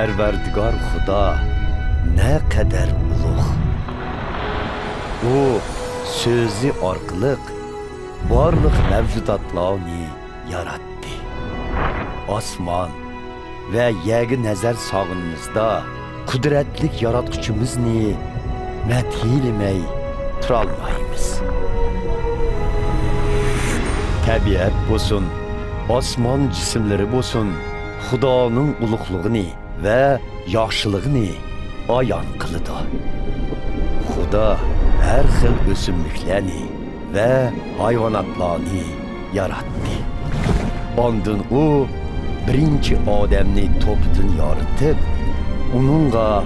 Perverdigar Xudo ne kadar ulug'. U so'zi orqali barliq mavjudotlarni yaratdi. Osmon ve yerga nazar sog'inimizda qudratli yaratquchimizni madhiylamay turolmaymiz. Tabiat bo'lsin, osmon jismlari bo'lsin, Xudoning ulug'ligini ve yaxshiligini ayon qiladi. Xudo her xil o'simliklarni ve hayvanotlarni yaratdi. Ondan u birinchi odamni to'pidan yoritib, uningga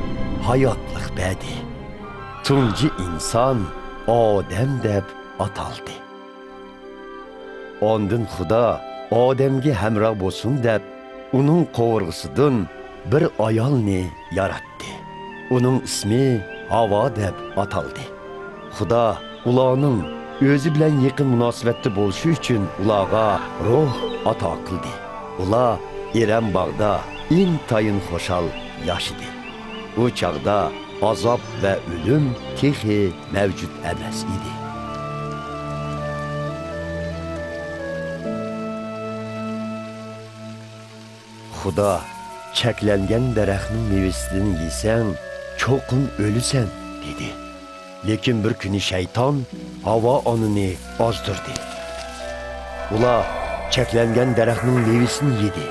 hayotlik berdi. Tunji inson odam deb ataldi. Ondan Xudo odamga hamroh bo'lsin deb, uning qovurg'isidan bir ayolni yaratdi. Uning ismi Havo deb ataldi. Xudo ularning o'zi bilan yaqin munosabatda bo'lishi uchun ularga ruh ato qildi. Ular Eren bağda intayin xoşal yaşadı. O çağda azap ve ölüm texi mevcut emas idi. Xudo çeklengen daraxtning mevasini yesen çoqun ölüsen dedi. Lekin bir kuni şeytan Havo onini ozdurdi. Ular çeklengen daraxtning mevasini yedi.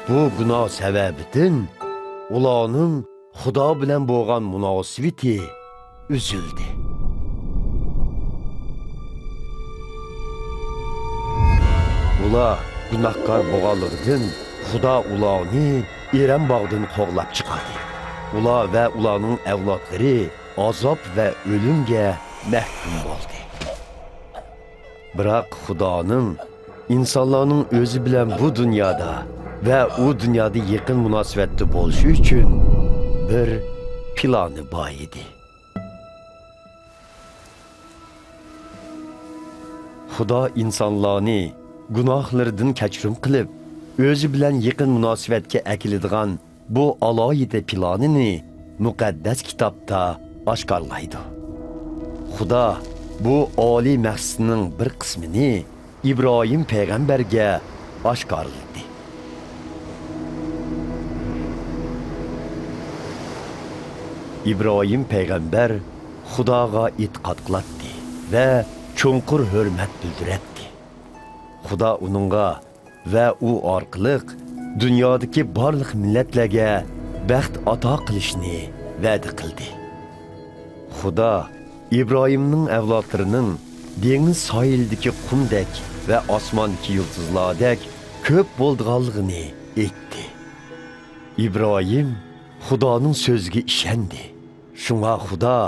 Bu günah sebebinden ularning Xudo bilan bo'lgan munosabati üzüldü. Ular günahkar bo'lganligidan Xudo ularni Eren bağdan qo'g'lab chiqardi. Ular ve ularning avlodlari azob ve o'limga mahkum bo'ldi. Biroq Xudoning insonlarning o'zi bilan bu dunyoda ve o dünyada yakın münasebette bo'lishi uchun bir planı bor edi. Xudo insonlarni gunohlaridan kechirim qilib, o'zi bilan yaqin munosabatga akiladigan bu alohida planini muqaddas kitobda oshkorlaydi. Xudo bu oliy maqsadning bir qismini İbrahim payg'ambarga oshkorladi. İbrahim peygamber Xudoga itiqod qiladi ve cho'nqur hurmat bildiratdi. Xudo uningga ve u orqali dunyodagi barliq millatlarga baxt ato qilishni va'da qildi. Xudo İbrahimning avlodlarining dengiz sohilidagi qumdek ve osmondagi yulduzlardek ko'p bo'lganligini aytdi. İbrahim Xudoning so'ziga ishondi. Shunga Xudo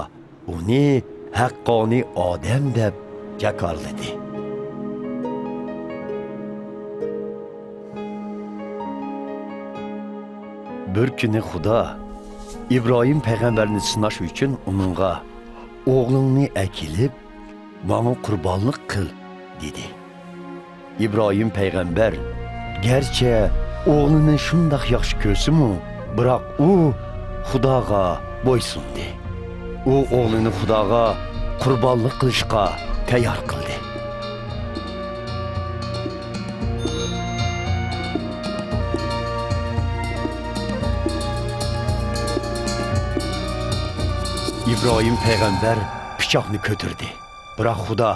uni haqqoniy odam deb jakorladi. Bir kuni Xudo İbrahim payg'ambarni sinash uchun uningga o'g'lingni akilib, menga qurbonlik qil dedi. İbrahim payg'ambar garchi o'g'lini shundoq yaxshi ko'rsa-mu, biroq u Xudoga bo'ysundi. U o'g'lini Xudoga qurbonlik qilishga tayyor qildi. İbrahim payg'ambar pichoqni ko'tardi. Biroq Xudo: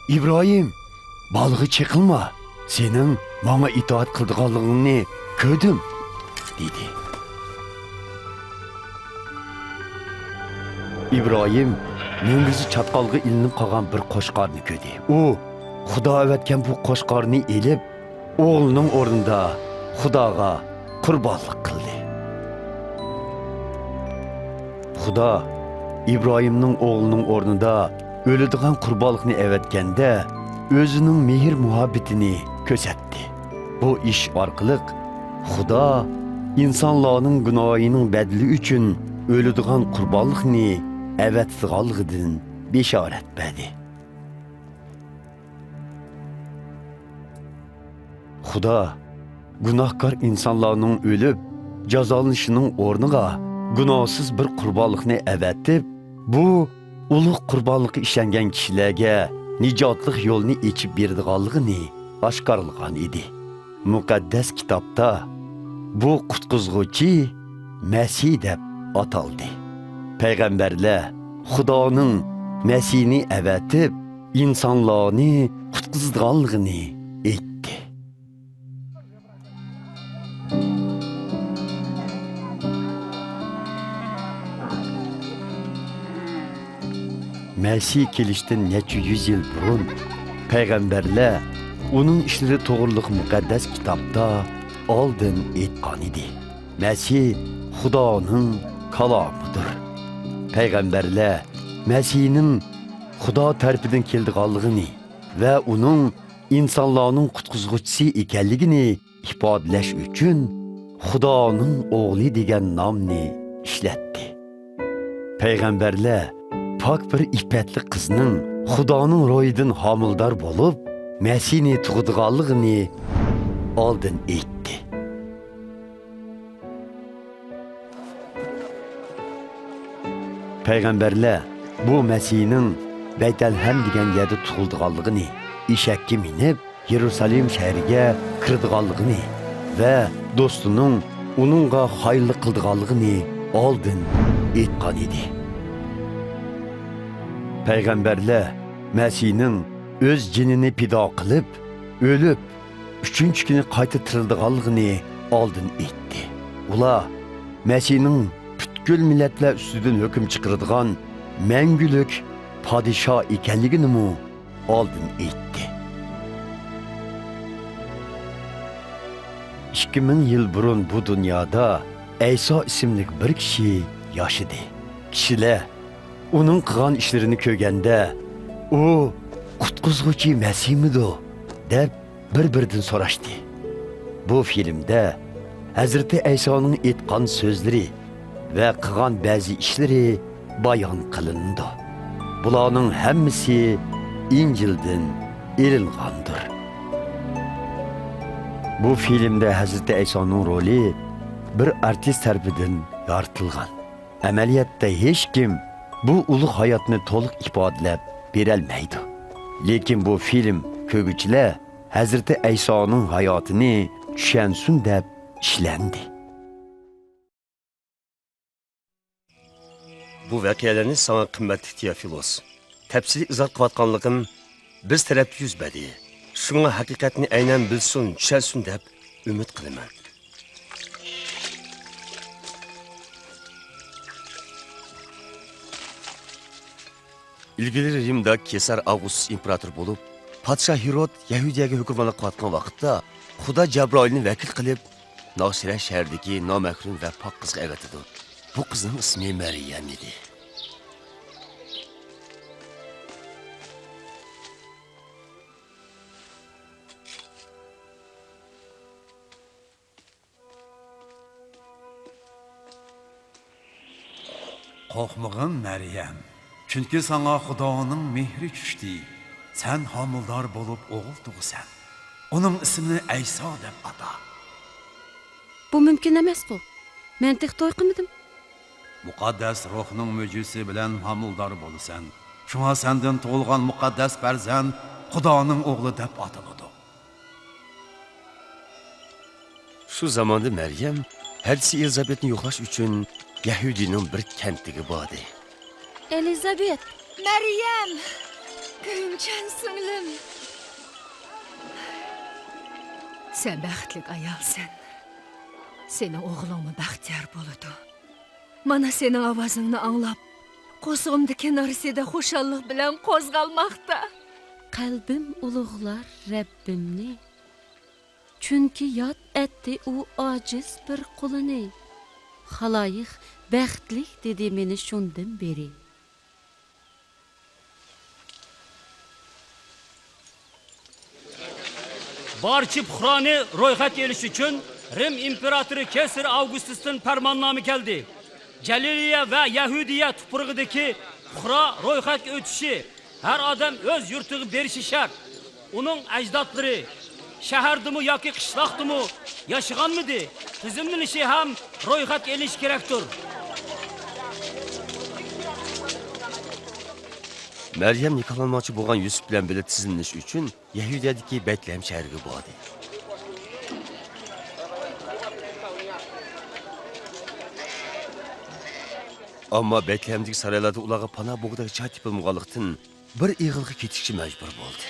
İbrahim, balg'i chiqilma. Sening menga itoat qilganligingni ko'rdim dedi. İbrahim mengizi çatqalga ilinib qolgan bir qo'shqorni ko'rdi. U Xudo avatgan bu qo'shqorni elib, o'g'lining o'rnida Xudoga qurbonlik qildi. Xudo İbrahimning o'g'lining o'rnida o'ladigan qurbonlikni avatganda o'zining mehr muhabbatini ko'rsatdi. Bu ish orqali Xudo insonlarning gunohining badli uchun o'ladigan qurbonlikni avatganligidan bishorat berdi. Xudo günahkar insanlarning o'lib, jazolanishinin o'rniga gunohsiz bir qurbonlikni avatib, bu ulug' qurbonlikka ishongan kishilarga nijotlik yo'lni ochib beradiganligini oshkorlagan edi. Muqaddas kitobda bu qutqizg'uvchi Masih deb ataldi. Payg'ambarlar Xudoning Masihni avatib, insonlarni qutqizganligini aytdi. Masih kelishdan necha yüz yil burun payg'ambarlar uning ishlari to'g'riliq muqaddas kitobda oldin aytgan edi. Masih Xudoning kalomidir. Payg'ambarlar Masihning Xudo tarafidan kelganligini va uning insonlarning qutqizg'uvchisi ekanligini ifodalash uchun Xudoning o'g'li degan nomni ishlatdi. Payg'ambarlar pak bir iffetli qizning Xudoning ro'yidan homildor bo'lib, Masihni tug'diganligini oldin aytdi. Payg'ambarlar bu Masihning Baytalham degan yerda tug'ilganligini, eshakka minib Yerusalim shahriga kirdiganligini va do'stining uningga xayrli qildiganligini oldin aytgan edi. Payg'ambarlar Masihning o'z jinini pido qilib, o'lib, 3-chi kuni qayta tirildiganligini oldin aytdi. Ular Masihning butkul millatlar ustidan hukm chiqaradigan mangulik podshoh ekanligini oldin aytdi. 2000 yil burun bu dunyoda Ayso ismli bir kishi yashadi. Kishilar uning qilgan ishlarini ko'rganda, u qutqizg'uvchi Masihmidi deb bir-biridan so'rashdi. Bu filmda Hazrati Aysoning aytgan so'zlari va qilgan ba'zi ishlari bayon qilindi. Bularning hammasi İncil'den elingandir. Bu filmda Hazrati Aysoning roli bir artist tarafidan yoritilgan. Amaliyotda hech kim bu ulug' hayotni to'liq ifodalab berolmaydi. Lekin bu film ko'ruvchilar Hazrati Aysoning hayotini tushunsin deb ishlandi. Bu voqealarni sana qimmatli Teofilos tafsili izoh qilayotganligim biz tarafda yuz berdi. Shunga haqiqatni aynan bilsin, tushunsin deb umid qilaman. İlgili Rimda Kesar Augustus imperator bo'lib, podshoh Herod Yahudiyaga hukmronlik qilayotgan vaqtda Xudo Jabroilni vakil qilib, Nosira shahridagi nomahrum va pok qizga avatdi. Bu qizning ismi Maryam edi. Qo'rqmag'in Maryam, chunki sana Xudoning mehri tushdi. Sen homildor bo'lib o'g'il tug'san. Uning ismini Ayso deb ata. Bu mumkin emas bu. Men to'y qilmadim. Muqaddas ruhning mo'jizasi bilan homildor bo'lasan. Shunga sendan tug'ilgan muqaddas farzand Xudoning o'g'li deb ataladi. Shu zamonda Maryam Hadisi Elizabetni yo'qlash uchun Yahudining bir kentiga bordi. Elizabet, Maryam, kuyimchan singlim. Sen baxtli ayolsan. Sening o'g'lingmi baxtiyor bo'ladi. Mana sening ovozingni anglab, qo'zg'imdagi narsida xushallik bilan qo'zg'almoqda. qalbim ulug'lar Rabbimni. Chunki yod etdi u ojiz bir qulini. Xaloyiq baxtlik dedi meni shundan beri. Barcha puhroni ro'yxatga olish uchun Rim imperatori Kesar Augustusdan farmonnoma keldi. Galiliya va Yahudiya tuprog'idagi puhro ro'yxatga o'tishi, har odam o'z yurtiga berishi shart. Uning ajdodlari, shahardimi yoki qishloqdimi yashaganmidi? Tizimlanishi ham ro'yxat elish kerakdir. Meryem nikohlanmoqchi bo'lgan Yusuf bilan birga tizimlanish uchun Yahudiyadagi Betlehem shahriga bordi. Ammo Betlehemdagi saroylarda ularga panoh bo'lgudek joy topilmaganlikdan bir ig'ilga ketishga majbur bo'ldi.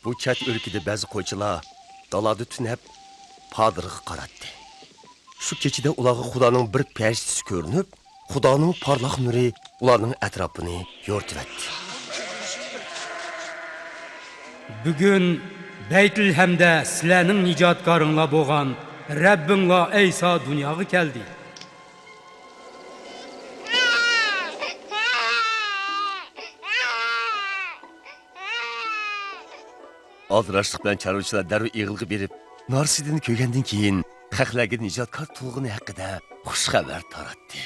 Bu chat o'lkada ba'zi qo'ychilar dalada tunab podirga qaratdi. Shu kechida ularga Xudoning bir farishtasi ko'rinib, Xudoning porloq nuri ularning atrofini yo'rtibdi. Bugun Beytlehem'de sizlarning nijotkoringlar bo'lgan Rabbinglar Eyso dunyoga keldi. Aldırışlıq bilan çarvıçılar darrov ig'ilga berib, Narsidini ko'rgandan keyin xalqlarga nijotkor tug'ini haqida xush xabar taratdi.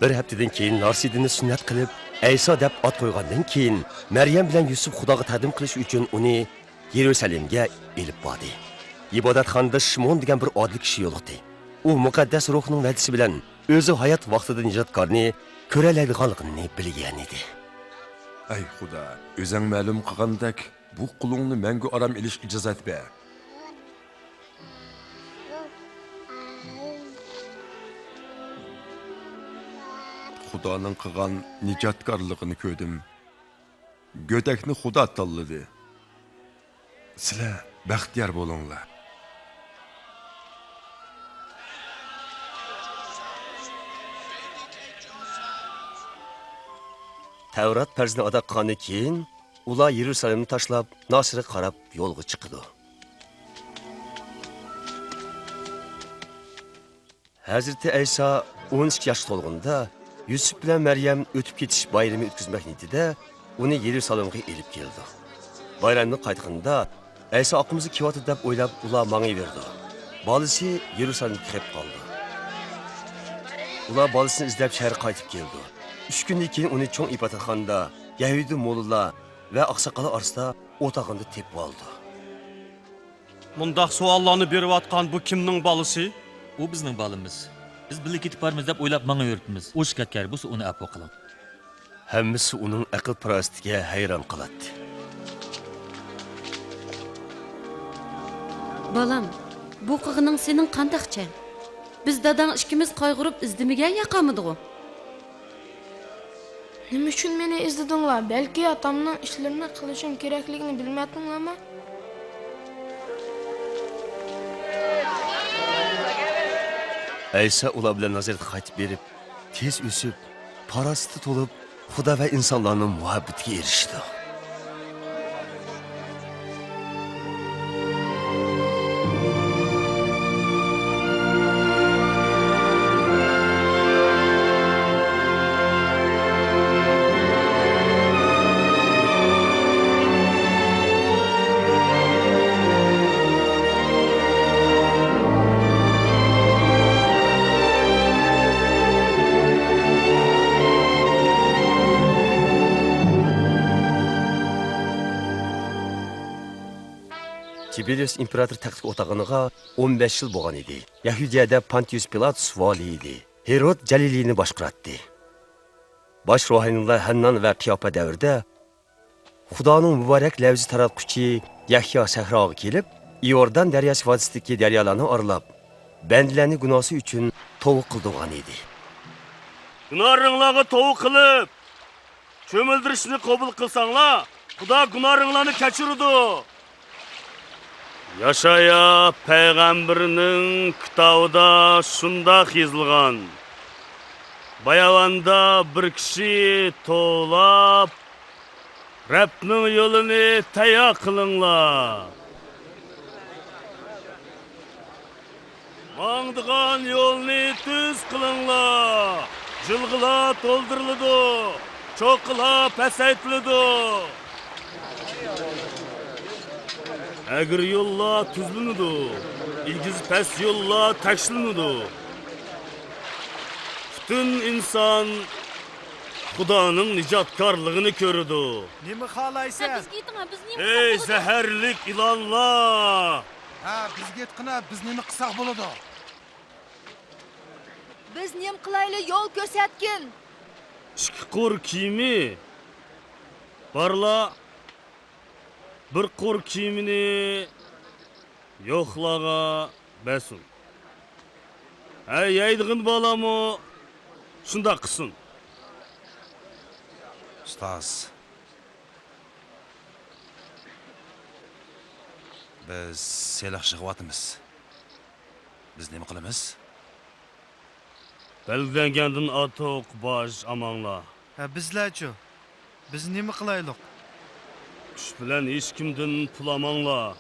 Bir haftadan keyin Narsidini sunnat qilib, Ayso deb ot qo'ygandan keyin Maryam bilan Yusuf Xudoga taqdim qilish uchun uni Yerusalimga elib bordi. Ibodatxonada Shimon degan bir oddiy kishi yo'liqdi. U muqaddas ruhning va'dasi bilan o'zi hayot vaqtida nijotkorni ko'ralaydiganligini bilgan edi. Ey Xudo, o'zing ma'lum qilgandek, bu qulungni menga orom elish ijozat ber. Xudoning qilgan nijotkorligini ko'rdim. Go'dakni Xudo tanladi. Sizlar baxtiyor bo'linglar. Tavrat farzini ado qilgandan keyin ular Yerusalimni tashlab Nasirga qarab yo'lga chiqdi. Hazreti Ayso 12 yosh to'lg'anda Yusuf bilan Maryam o'tib ketish bayrami o'tkazmak niyatida uni Yerusalimga elib keldi. Bayramdan qaytganda Ayso oqimizni kiyotdi deb o'ylab ular mangayverdi. Bolasi Yerusalimga kirib qoldi. Ular bolasini izlab shaharga qaytib keldi. 3 kundan keyin uni cho'ng ibodatxonada Yahudi mo'llar va oqsoqollar orasida o'tag'inda tepib oldi. Mundaq savollarni berayotgan bu kimning bolasi? U bizning balimiz. Biz birga ketib boramiz deb o'ylab menga yuribmiz. U shikatkar bo'lsa uni afv qiling. Hammasi uning aql parostiga hayron qoladi. Balam, bu qig'ining sening qandaqcha? Biz dadang ikkimiz qayg'urib izdimiga yaqamidiq-ku. Nima uchun meni izladinglar? Balki atamning ishlarini qilishim kerakligini bilmadinglarmi? Ayso ular bilan nazoratga qaytib berib, tez o'sib, parasti to'lib, Xudo va insonlarning muhabbatiga erishdi. Tiberius imperator taxtga o'tag'iniga 15 yil bo'lgan edi. Yahudiyada Pontius Pilatus vali edi. Herod Jaliliyni boshqaratdi. Bosh ruhoniylar Hannon va Qiyofa davrida Xudoning muborak lavzi taratquchi Yahyo sahroga kelib, Iordan daryosi vodisidagi daryolarni oralab, bandlarning gunohi uchun tovuq qildigan edi. Gunohinglarga tovuq qilib, cho'mildirishni qabul qilsanglar, Xudo gunohinglarni kechiradi. Yaşaya peygamberinin kitabında şundaq yazılgan. Bayavanda bir kişi to'lab, Rabbning yo'lini tayyor qilinglar. Mangdigan yo'lni tuz qilinglar. Jilg'ilar to'ldiriladi. cho'qila pasaytiladi. Agar yo'llar tuzlanadi, ilgiz past yo'llar tashlanadi. Butun inson Xudoning nijotkorligini ko'radi. Nima xohlaysan? Ey zaharlik ilonlar! Ha, bizga aytqina, biz nima qilsak bo'ladi? Biz nim qilayli yo'l ko'rsatgin. Ikki qo'r kiyimi barla bir qo'r kiyimini yo'qlaga basun. Ay yaydig'in bolami shunda qilsin. Ustoz. Biz seliq shig'vatimiz. Biz nima qilamiz? Belgilangandan atoq bosh amonla. Ha bizlarchi? Biz nima qilaylik? Kuch bilan hech kimdan pul olmanglar.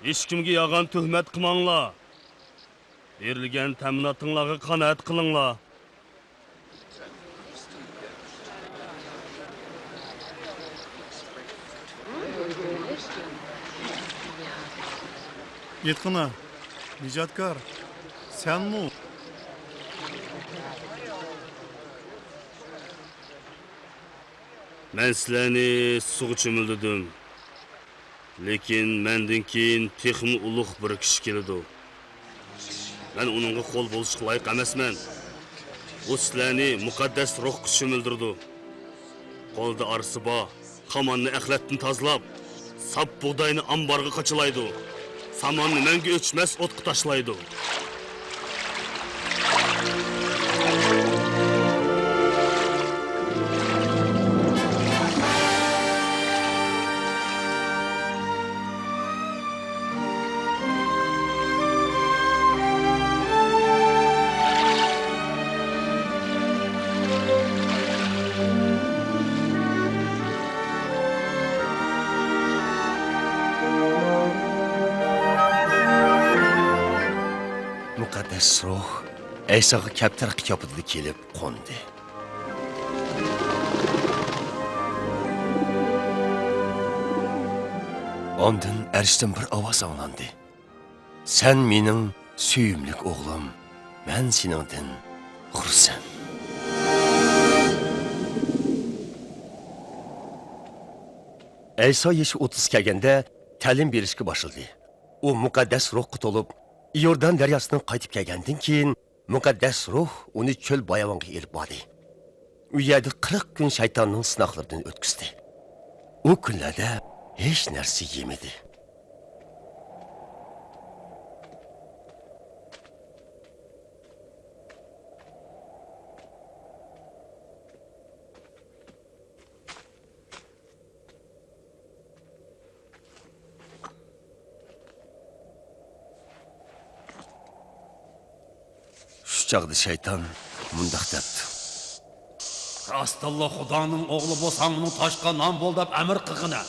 Hech kimga yolg'on tuhmat qilmanglar. Berilgan ta'minotinglarga qanoat qilinglar. Yetqina. Nijotkor. Senmi? Men sizlarni suvga cho'mildim. Lekin mendan keyin texmi ulug' bir kishi keladi. Men uningga qo'l bo'lishga loyiq emasman. U sizlarni muqaddas ruhga cho'mildirdi. Qo'lda arsi bor, qamonni axlatdan tozalab, sap bug'doyni ambarga qochilaydi. Samonni menga o'chmas o'tqa tashlaydi. Muqaddas ruh Aysoga kaptar qiyofada kelib qo'ndi. Ondan arshdan bir ovoz anglandi. Sen mening suyimlik o'g'lim, men seningdan xursand. Ayso yeshi 30 kelganda ta'lim berishga boshladi. U muqaddas ruhga to'lib Yordan daryosidan qaytib kelgandan keyin muqaddas ruh uni cho'l bayavonga elib bordi. U yerda 40 kun shaytonning sinoqlaridan o'tkazdi. U kunlarda hech narsa yemadi. Chaqda shayton mundaq debdi. Rastalla Xudoning o'g'li bo'lsang, uni toshqa non bo'l deb amr qilg'ina.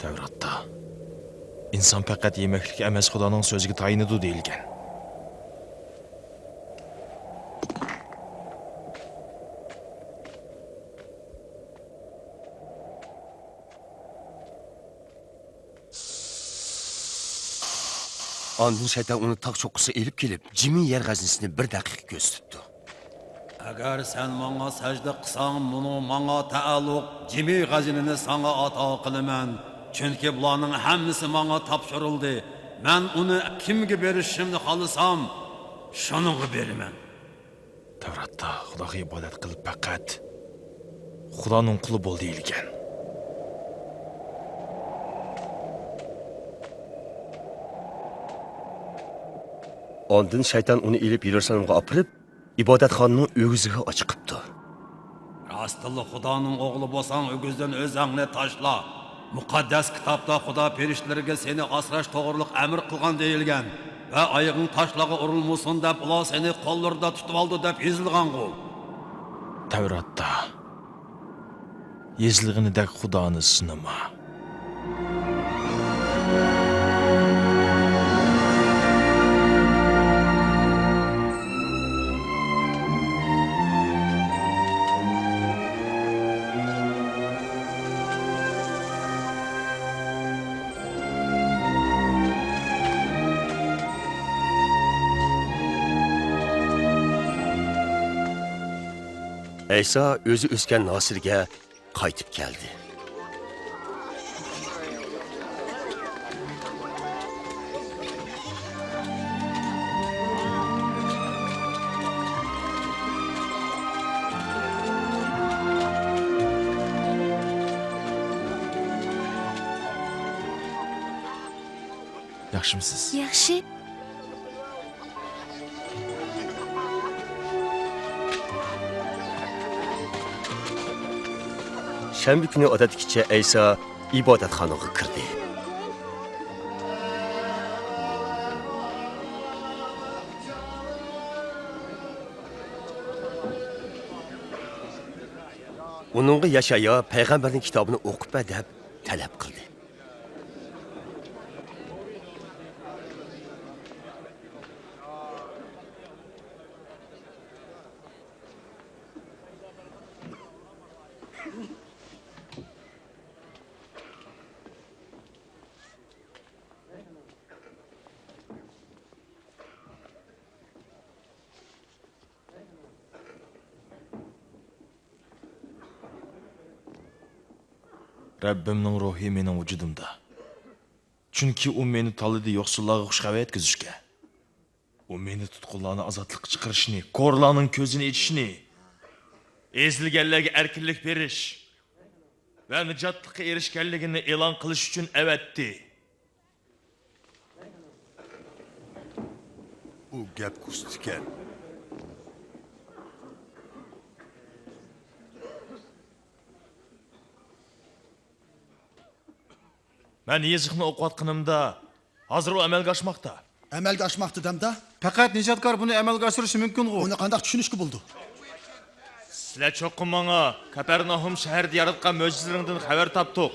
Tavratda inson faqat yemaklik emas, Xudoning so'ziga tayinadi deyilgan. Ondan shayton uni tog' cho'qqisi elib kelib, jimi yer g'azinisini bir daqiqa ko'z tutdi. Agar sen menga sajda qilsang, buni menga taalluq jimi g'azinini senga ato qilaman. Chunki bularning hammasi menga topshirildi. Men uni kimga berishimni xohlasam, shuningga beraman. Tavratda Xudoga ibodat qilib faqat Xudoning quli bo'l deyilgan. Ondan shayton uni elib Yerusalimga opirib, ibodatxonaning o'giziga ochiqibdi. Rastalla Xudoning o'g'li bo'lsang, o'gizdan o'zingni tashla. Muqaddas kitobda Xudo perishlariga seni asrash to'g'riliq amr qilgan deyilgan. Va oyog'ing tashlag'i urilmasin deb ular seni qo'llarida tutib oldi deb yozilgan-ku. Tavratda yezilganidek Xudoni sinama. Aysa o'zi o'sgan Nosirga qaytib keldi. Yaxshimisiz? Yaxshi. Shanba kuni odatdagicha Aysa ibodatxonaga kirdi. Uningga Yashaya payg'ambarning kitobini o'qib deb talab qildi. Rabbimning ruhi mening vujudimda. Chunki u meni tanladi yo'qsullarga xushxabar yetkazishga. U meni tutqunlarni ozodlikka chiqarishni, ko'rlarning ko'zini ochishni, ezilganlarga erkinlik berish va nijotlikka erishganligini e'lon qilish uchun avatdi. U gap kustikan. Men yeziqni o'qiyotganimda hozir u amalga oshmoqda. Amalga oshmoqda damda? Faqat nijotkor buni amalga oshirishi mumkin-ku. Uni qanday tushunishga bo'ldi? Sizlar cho'qqin menga Kapernaum shahrida yaratgan mo'jizalardan xabar topdik.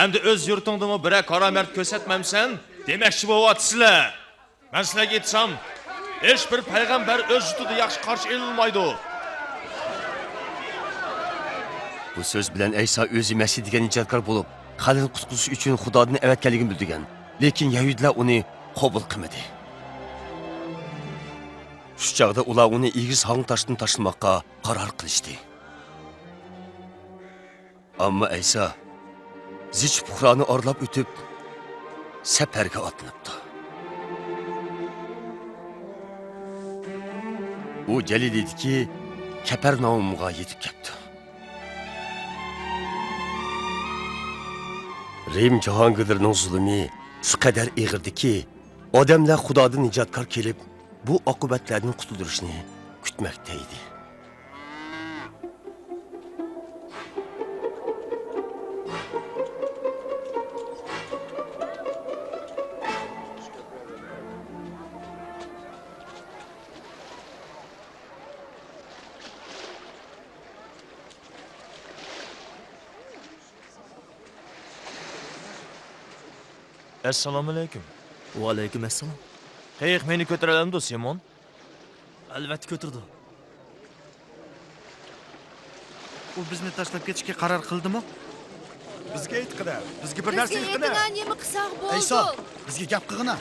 Endi o'z yurtingdimi biror karomat ko'rsatmamsan, demoqchi bo'lyapsizlar. Men sizlarga aytsam, hech bir payg'ambar o'z yurtida yaxshi qarshi olmaydi. Bu so'z bilan Aysa o'zi Masih degan nijotkor bo'lib, xalqni qutqizish uchun Xudoning avatganligini bildirgan. Lekin Yahudilar uni qabul qilmadi. Shu chaqda ular uni egiz hang toshdan tashlamoqqa qaror qilishdi. Ammo Aysa zich puhrani orlab o'tib safarga otlanibdi. U jalil ediki, Kapernaumga yetib keldi. Rim Jahongirning zulmi shu qadar ig'irdiki, odamlar Xudodan nijotkor kelib, bu oqibatlardan qutulishni kutmoqda edi. Assalomu alaykum. Va alaykum assalom. Qayiq meni ko'taralamdi, Simon? Albatta ko'tirdi. U bizni tashlab ketishga qaror qildimi? Bizga aytqina. Bizga bir narsa Bizga aytqina. aytgan nima qilsaq bo'ldi? Ayso, bizga gap qilg'ina.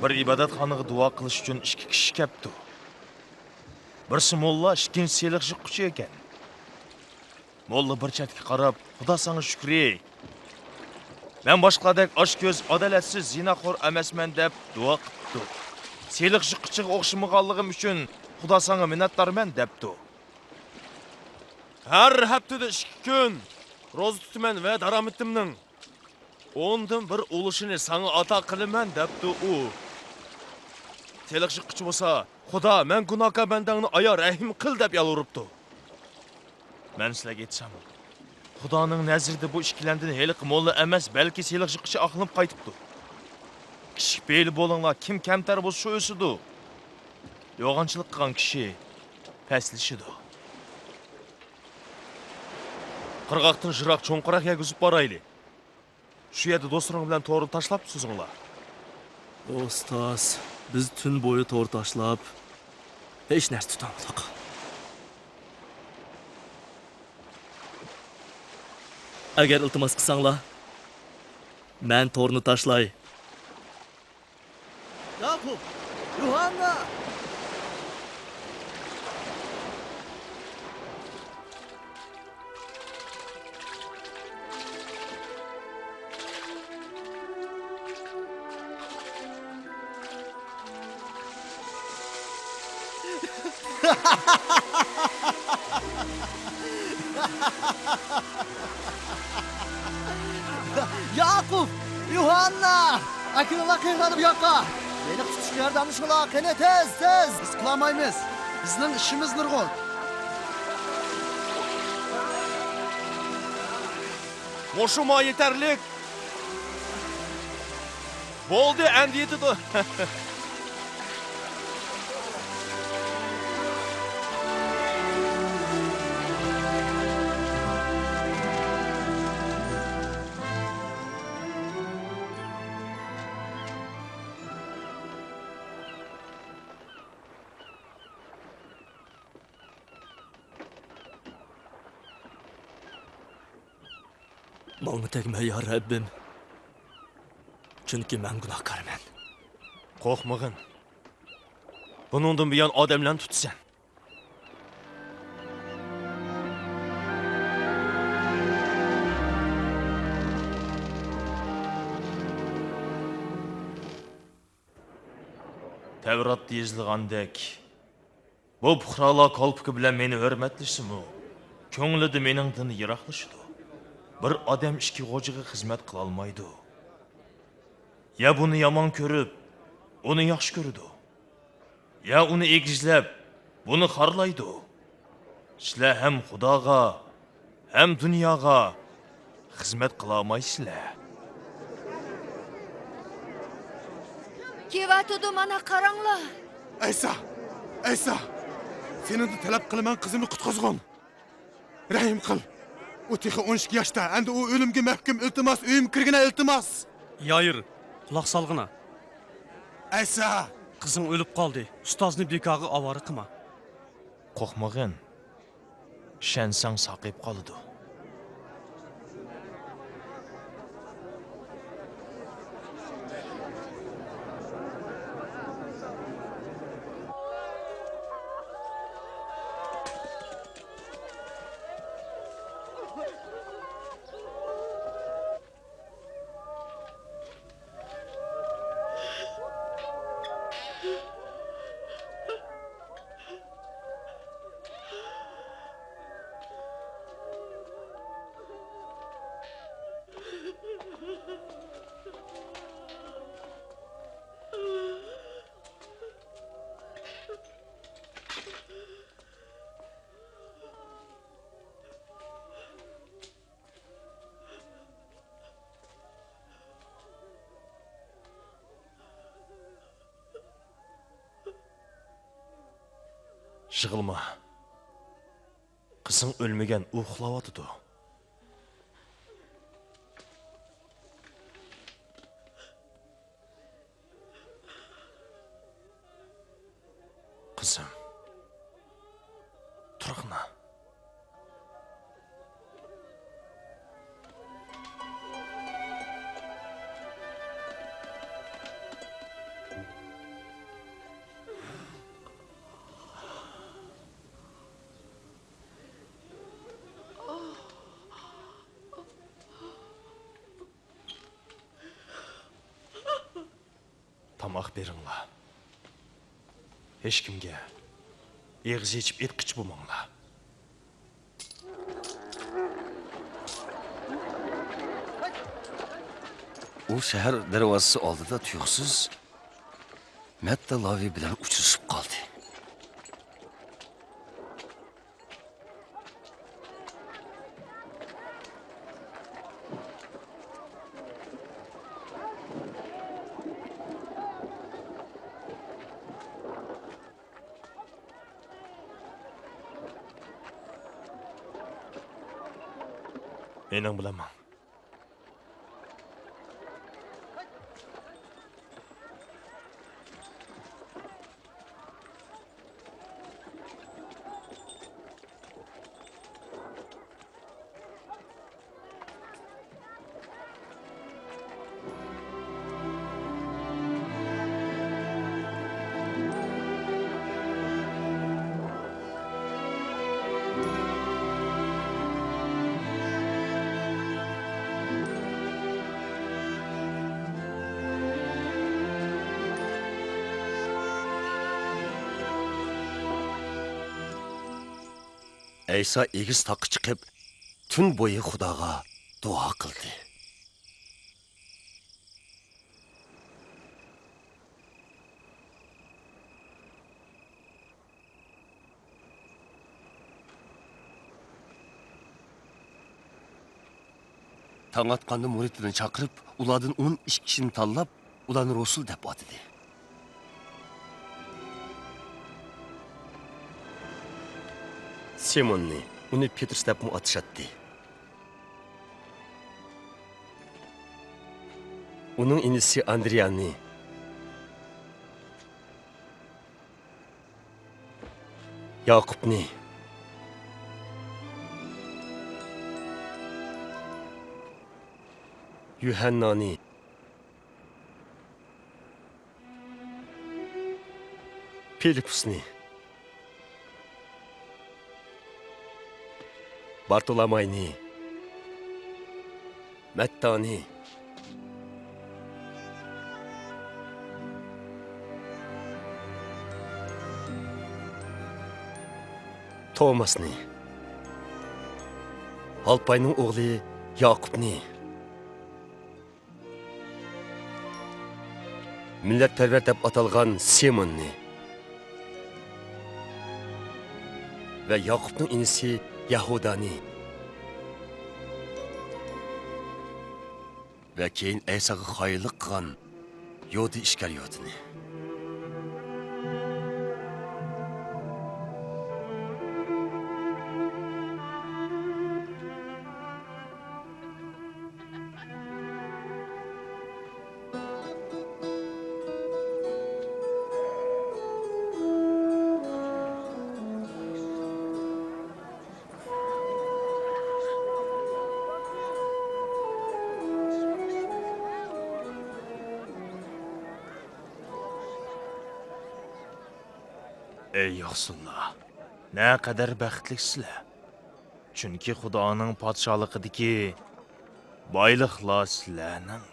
Bir ibodatxonaga duo qilish uchun 2 kishi kelibdi. Birisi molla, ikkinchisi seliqchi quchi ekan. Molla bir chetga qarab, Xudo sana shukr ey. Men boshqadek oshko'z, adolatsiz, zinaxo'r emasman deb duo qildi. Seliqchi quchiga o'xshamaganligim uchun Xudo sana minnatdorman debdi. Har haftada 2 kun ro'za tutaman va daromadimning 10dan bir ulushini sana ato qilaman debdi u. Seliqchi quchi bo'lsa, Xudo men gunohkor bandangni ayo rahim qil deb yalvoribdi. Men sizlarga aytsam, Xudoning nazarida bu ikkilandan heliq molla emas, balki seliqchi quchi aqlinib qaytibdi. Kishi beli bo'linglar, kim kamtar bo'lsa shu o'sidi. Yo'g'onchilik qilgan kishi pastlishidi. Qirg'oqdan jiroq cho'nqiroq yagizib borayli. Shu yerda do'stlaring bilan to'g'ri tashlab so'zinglar. Ustoz, biz tun bo'yi to'r tashlab hech narsa tutolmadik. Agar iltimos qilsanglar, men to'rni tashlay. Yakup, Yuhanna. Yakup, Yuhanna. Akınla kıyılanı bu yakka. Beni tutuşku yardımcılar. Kene tez. Biz kılamayız. Bizning işimiz nurg'un. Moşuma yeterlik. Bo'ldi, endi yetidi. Malni tegma ya Rabbim. Chunki men gunohkorman. Qo'rqmag'in. Buningdan buyon odamlarni tutsan. Tevratda yozilgandek, bu puhrolar kolpiki bilan meni hurmatlashimi, ko'nglida meningdan yiroqlashidi. Bir odam ikki xo'jaga xizmat qila olmaydi. Ya buni yomon ko'rib, uni yaxshi ko'radi. Ya uni egizlab, buni xorlaydi. Sizlar ham Xudoga, ham dunyoga xizmat qila olmaysizlar. Kevatudu mana qaranglar. Aysa, seni de talep kılman kızımı kutqazgın. Rahim kıl. O tixi 12 yaşta, endi o ölümge mahkum iltimas, uyum kirgine iltimas. Yayır, quloq solg'ina. Aysa, Qizing o'lib qoldi. Ustozni bekogi ovora qilma. Qo'rqmag'in. Ishansang saqib qoladi. Yig'ilma. Qizing o'lmagan, u uxlayotdi. Qizim. Turqna. Tamaq beringlar. Hech kimga eg'iz yechib etqich bo'lmanglar. U shahar darvozasi oldida tuyuqsiz Matta Lavi bilan uchrashib qoldi. Mening bilaman. Aysa egiz taqqa chiqib, tun bo'yi Xudoga duo qildi. Таң атқанда muridini chaqirib, ulardan 12 kishini tanlab, ularni Rasul deb atadi. Simonni, uni Petrus deb atashadi. Uning inisi Andriyani, Yaqubni, Yuhannani, Filipusni, Bartolomayni, Mattani, Tomasni, Alpayning o'g'li Yaqubni, millatparvar deb atalgan Simonni va Yaqubning inisi Yahudani va keyin Aysaga xoinlik qilgan Yodi Ishkariyotini. Ey yo'qsullar, ne kadar baxtliksizlar. Chunki Xudoning podshohligidagi boyliqlar sizlarning.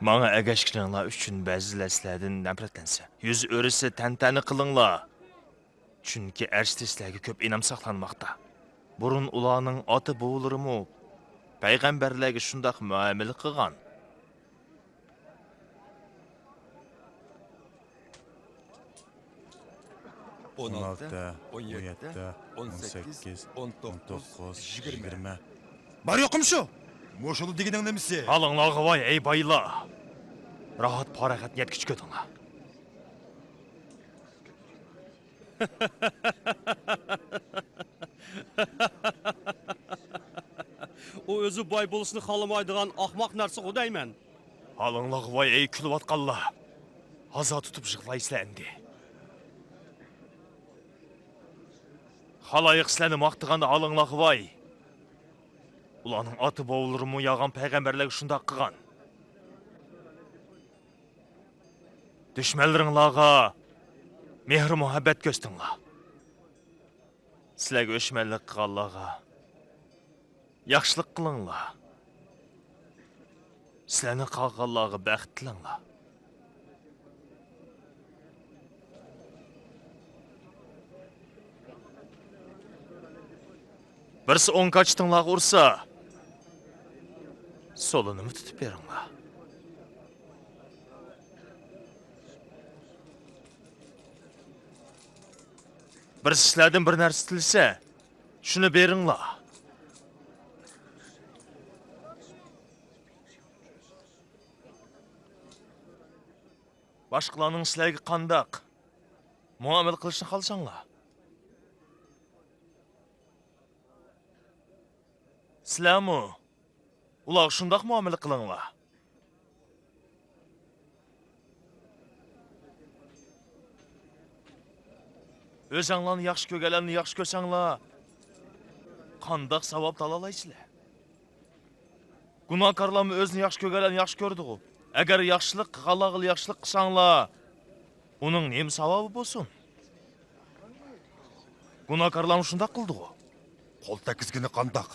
Manga agashkiringlar uchun ba'zilar sizlardan nafratlansa, yuz o'risi tantani qilinglar. Chunki arshda sizlarga ko'p inam saqlanmoqda. Burun ularning ota bo'g'illarimi payg'ambarlarga shundoq muomala qilgan. 16, 17, 18, 19, 20. Бар yo'qmi shu? Mo'shulu deganing nimasi? Alыңlarga voy ey baylar. Rahat parahat yetkiz ko'tinglar. O o'zi boy bo'lishni xohlamaydigan ahmoq narsa xudayman. Alыңlarga voy ey kulvatqanlar. Azat tutib yig'laysizlar endi. Xaloyiq sizlarni maqtaganda alыңlarga voy. Ularning oti bo'g'illarimi yag'an payg'ambarlarga shundoq qilgan. Düşmanlaringlarga mehr muhabbat ko'rstinglar. Sizlarga o'shmanlik qilganlarga yaxshilik qilinglar. Sizlarni qolganlarga baxt tilanglar. Birisi 10 kaçtыңlarga ursa, solunu tutib beringlar. Bir sizlardan bir narsa tilsa, shuni beringlar. Boshqalarning sizlarga qandaq muomala qilishni xohlasanglar, sizlarmi ular shundoq muomala qilinglar. O'zinglarni yaxshi ko'rganlarni yaxshi ko'rsanglar, qandaq savob topolaysizlar. Gunohkorlarni o'zini yaxshi ko'rganlarni yaxshi ko'rdi-ku. Agar yaxshilik qilganlarga yaxshilik qilsanglar, uning nima savobi bo'lsin? Gunohkorlar shundoq qildi-ku. Qo'l tekizgini qandaq?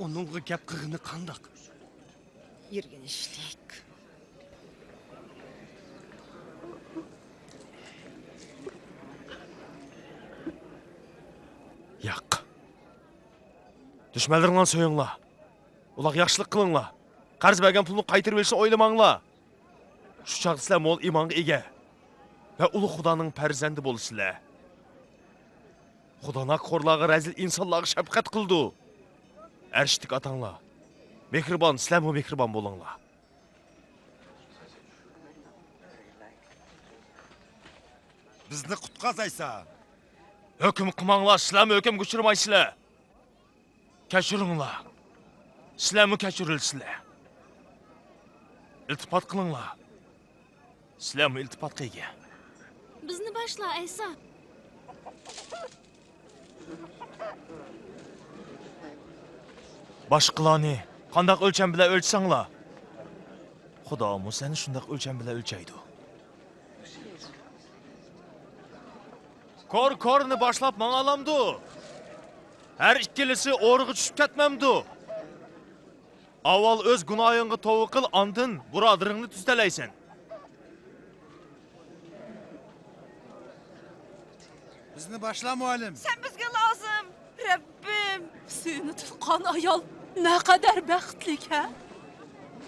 Onunğa gap qilgani qandaq? Yirginishlik. Yo'q. Düşmanlarından soyunlar. Ular yaxşılık kılınlar. Qarz bergen pulunu qaytırıp verişini oylamаңlar. Şu çağda sizler mol imanға ega ve ulu Xudanın perzendi bolusizlar. Xudana korlarga rezil insonlarga shafqat qildi. Ershtik atanglar. Mehribon, sizlar mu mehribon bo'linglar. Bizni qutqazaysa. Hüküm qilmanglar, sizlar mu hüküm ko'chirmaysizlar. Kechiringlar. Sizlar mu kechirilsizlar. İltifat qilinglar. Sizlar mu iltifatga ega. Bizni boshla, Aysa. Boshqalarni qandaq o'lcham bilan o'lchsanglar, Xudomu seni shundoq o'lcham bilan o'lchaydi. Korni boshlab mang'alamdi. Har ikkilisi o'rg'i tushib ketmamdi. Avval o'z gunohingga tavba qil, ondan birodaringni tuzalaysan. Bizni boshla muallim. Sen bizga lozim. Rabbim, seni tutqan ayol ne kadar baxtlik ha?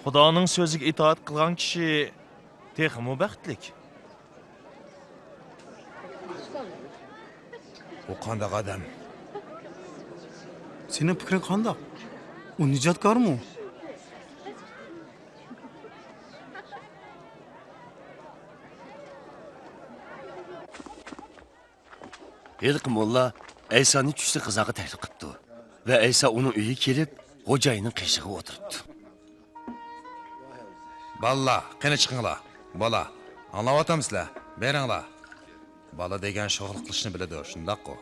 Xudoning so'ziga itoat qilgan kishi texmi baxtlik. O qandaq adam. Senin fikrin qandaq? O nijotkormi? Hilq molla Aysa'nı tushli qizaga taklif qildi va Aysa uning uyiga kelib, xo'jayining qishig'iga o'tiribdi. Balla, qani chiqinglar. Bola, anglayapsizlar? Beringlar. Bola degan shug'ul qilishni biladi, shundaq-ku.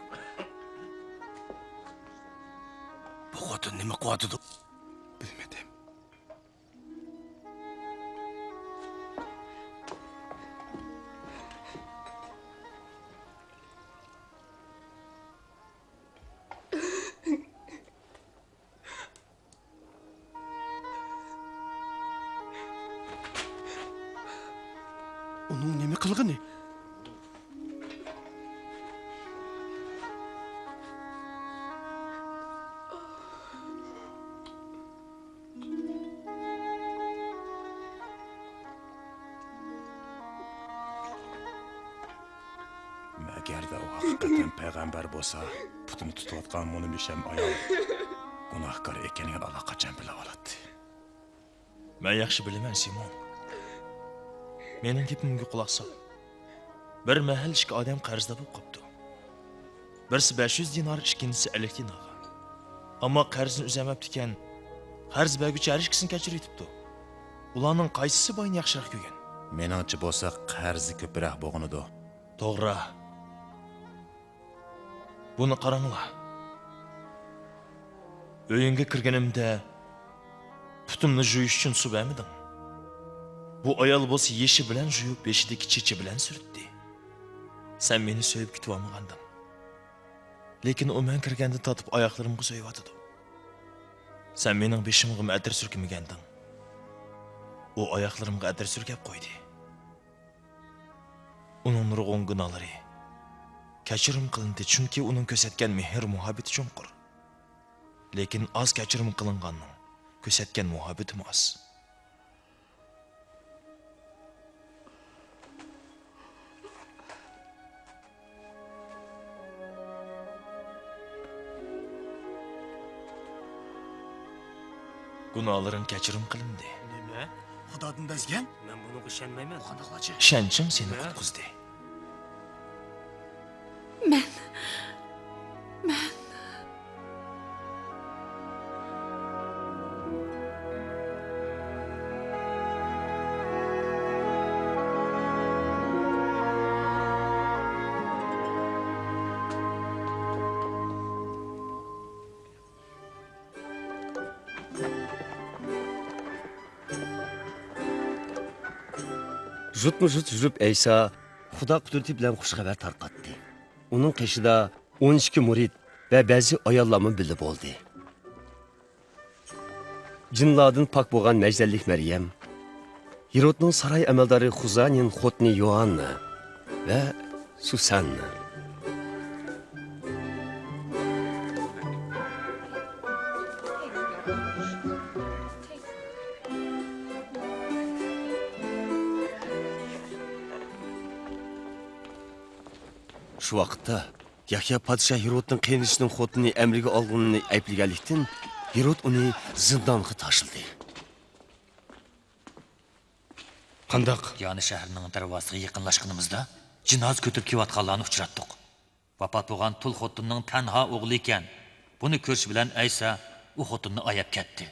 Bu xotin nima qilyapti? Bilmadim. Onun nima qilg'ini? Agarda u haqiqatan payg'ambar bo'lsa, putini tutayotgan muni misham ayol gunohkor ekanini allaqachon bilib oladi. Men yaxshi bilaman, Simon. Mening gapimga quloq sol. Bir mahal ikki odam qarzda bo'lib qopti. Birisi 500 dinar, ikkinchisi 50 dinar. Ammo qarzni uzamabdi ekan, qarz berguchi har ikkisini kechirib yetibdi. Ularning qaysisi boyni yaxshiroq ko'rgan? Meningcha bo'lsa, qarzi ko'proq bo'lganidir. To'g'ri. Buni qaranglar. Uyingga kirganimda putimni juyish uchun suv bermiding. Bu ayol bo'lsa yeshi bilan juyib, beshidagi chechi bilan surtdi. Sen meni so'yib kutib olmaganding. Lekin u men kirganda tatib oyoqlarimga so'yib Sen mening beshimga atir surkimaganding. U oyoqlarimga atir surkab qo'ydi. Uning nurg'un gunohlari kechirim qilindi, chunki uning ko'rsatgan mehr muhabbati chunqur. Lekin oz kechirim qilinganning ko'rsatgan muhabbati oz. Gunohlaring kechirim qilindi. Nima? Xudodan bezgan? Men buni ishonmayman. Qanaqachi? Ishonchim seni qutqizdi. Men Jutmu-jut yurib Aysa Xudo qudrati bilan xushxabar tarqatdi. Uning qishida 12 murid va ba'zi ayollarni bilib bo'ldi. Jinlardan pok bo'lgan Majzallik Maryam, Herodning saroy amaldori Xuzanin xotni Yoanna va Susanna. Shu vaqtda Yahya podshoh Hirotning qiyinishining xotini amriga olganini ayblaganlikdan Hirot uni zindonga tashildi. Qandaq? Yani şəhərinin darvazasiga yaqinlashganimizda jinoz ko'tarib kelayotganlarni uchratdik. Vafot bo'lgan tul xotinning tanha o'g'li ekan. Buni ko'rish bilan Aysa u xotinni ayab ketdi.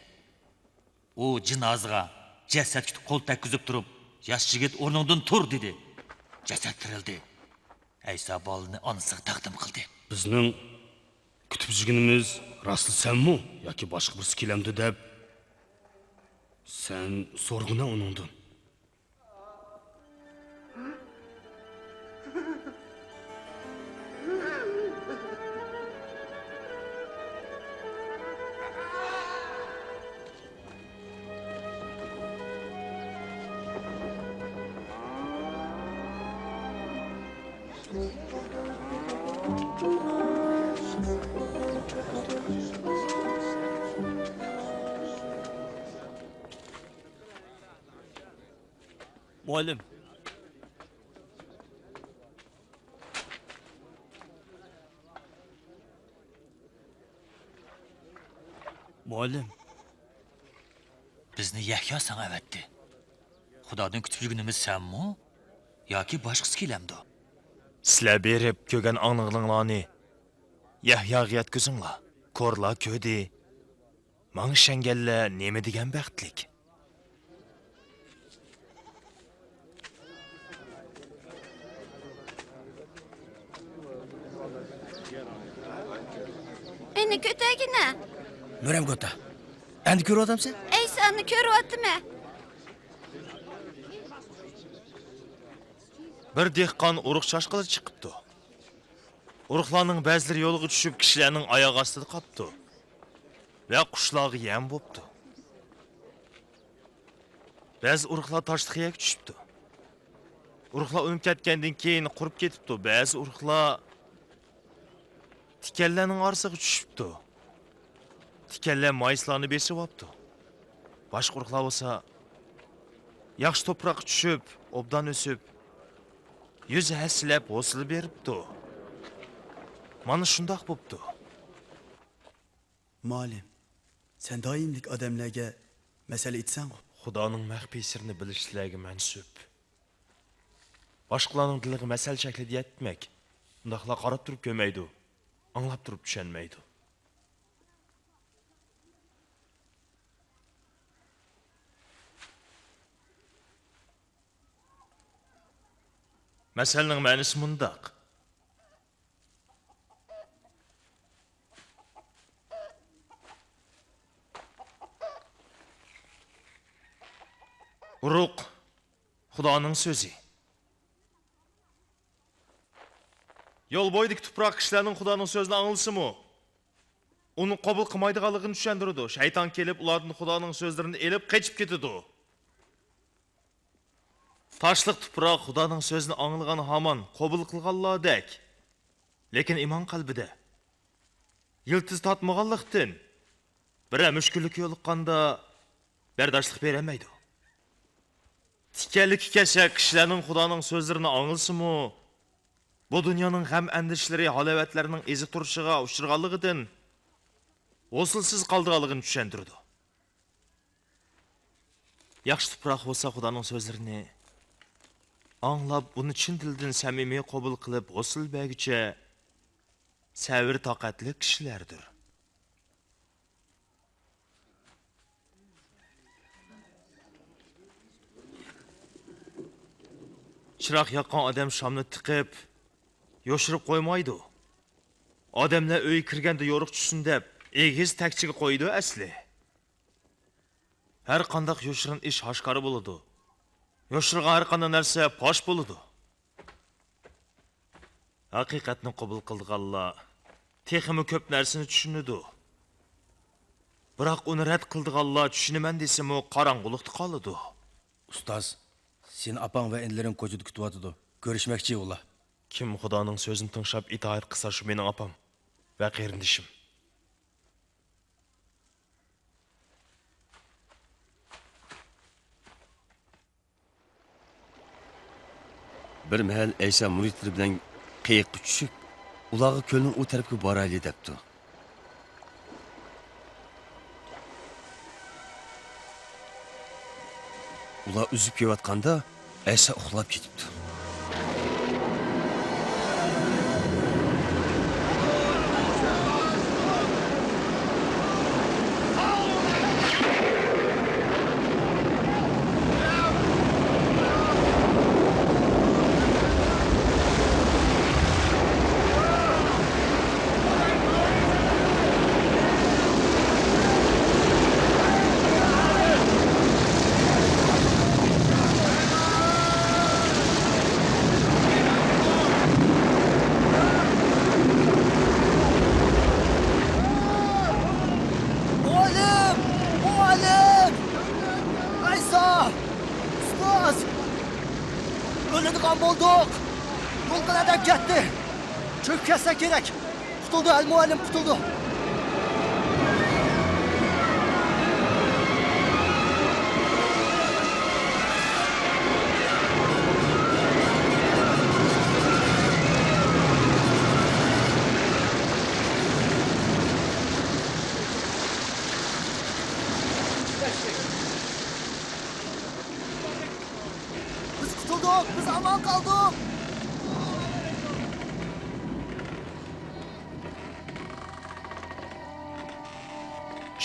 U jinozga jasadga qo'l takkizib turib, yosh yigit o'rnidan tur dedi. Jasad tirildi. Aysa bolani onasiga taqdim qildi. Bizning kutib yurganimiz rostli senmi yoki boshqa birisi kelamdi deb sen so'rg'ina uningdan. Muallim. Muallim. Bizni Yahya sana avatdi. Xudodan kutib yurganimiz senmi yoki boshqasi kelamdi? Sizlar berib ko'rgan anglinglarni Yahyaga yetkazinglar. Ko'rlar ko'di. Mang shangallar nima degan baxtlik. Eni kötəginə. Nurem Gota. Endi görü adamsın? Ey səni körüvatdımı? Bir dehqon uruq chashqili chiqibdi. Uruqlarning ba'zilari yo'lga tushib, kishilarning oyoq ostida qolibdi. Va qushlarga yem bo'pti. Ba'zi uruqlar toshtiqiga tushibdi. Uruqlar o'nib ketgandan keyin qurib ketibdi. Ba'zi uruqlar tikanlarning orasiga tushibdi. Tikanlar mayslarni besib olibdi. Boshqa uruqlar bo'lsa yaxshi to'proqqa tushib, obdan o'sib, yüz həslab hosil beribdi. Mana shundoq bo'pti. Muallim, sen doimlik odamlarga masala aytsan, Xudoning maxfiy sirini bilishlarga mansub. Boshqalarning diliga masal shaklida yetmak, undaqlar qarab turib ko'maydi, anglab turib tushunmaydi. Masalning ma'nosi mundaq. Uruq Xudoning so'zi. Yo'l bo'yidagi tuproq kishilarning Xudoning so'zini anglasa-mu, uni qabul qilmaydiganligini tushundirdi. Shayton kelib ularning Xudoning so'zlarini elib qochib ketadi. Taşlıq tuproq Xudoning so'zini anglagan hamon qabul qilganlardek, lekin iymon qalbida yiltiz tatmaganlikdan bir mushkullik yo'liqqanda bardoshlik berolmaydi. Tikanlik kasha kishilarning Xudoning so'zlarini anglasa-mu, bu dunyoning g'am andishlari, halovatlarining ezi turishiga uchirganligidan o'silsiz qoldiganligini tushuntirdi. Yaxshi tuproq bo'lsa Xudoning so'zlarini anglab, buni chin dildan samimiy qabul qilib, g'usul bergicha sabr toqatli kishilardir. Chiroq yoqqan odam shomni tiqib, yoshirib qo'ymaydi. Odamlar uy kirganda yo'riq tushsin deb, egiz takchiga qo'ydi asli. Har qanday yoshirin ish oshkora bo'ladi. Yoshirgan har qanday narsa fosh bo'ladi. Haqiqatni qabul qilganlar texmi ko'p narsani tushunadi. Biroq uni rad qilganlar tushunaman desam, qorong'ulikda qoladi. Ustoz, sen apang va inlaring ko'chada kutyapti. Ko'rishmoqchi ular. Kim Xudoning so'zini tinglab itoat qilsa shu mening opam va qarindishim. Bir mahal Aysa muridlari bilan qiyiqqa tushib, ularga ko'lning u tarafga borayli debdi. Ular uzib kelayotganda Aysa uxlab ketibdi. Muallim! Muallim! Aysa! Ustoz! O'ladigan bo'ldik. Yo'ldan ketdi. Cho'p ketsa kerak. Qutuldi, al muallim qutuldi. Biz qutuldik, biz aman qoldik.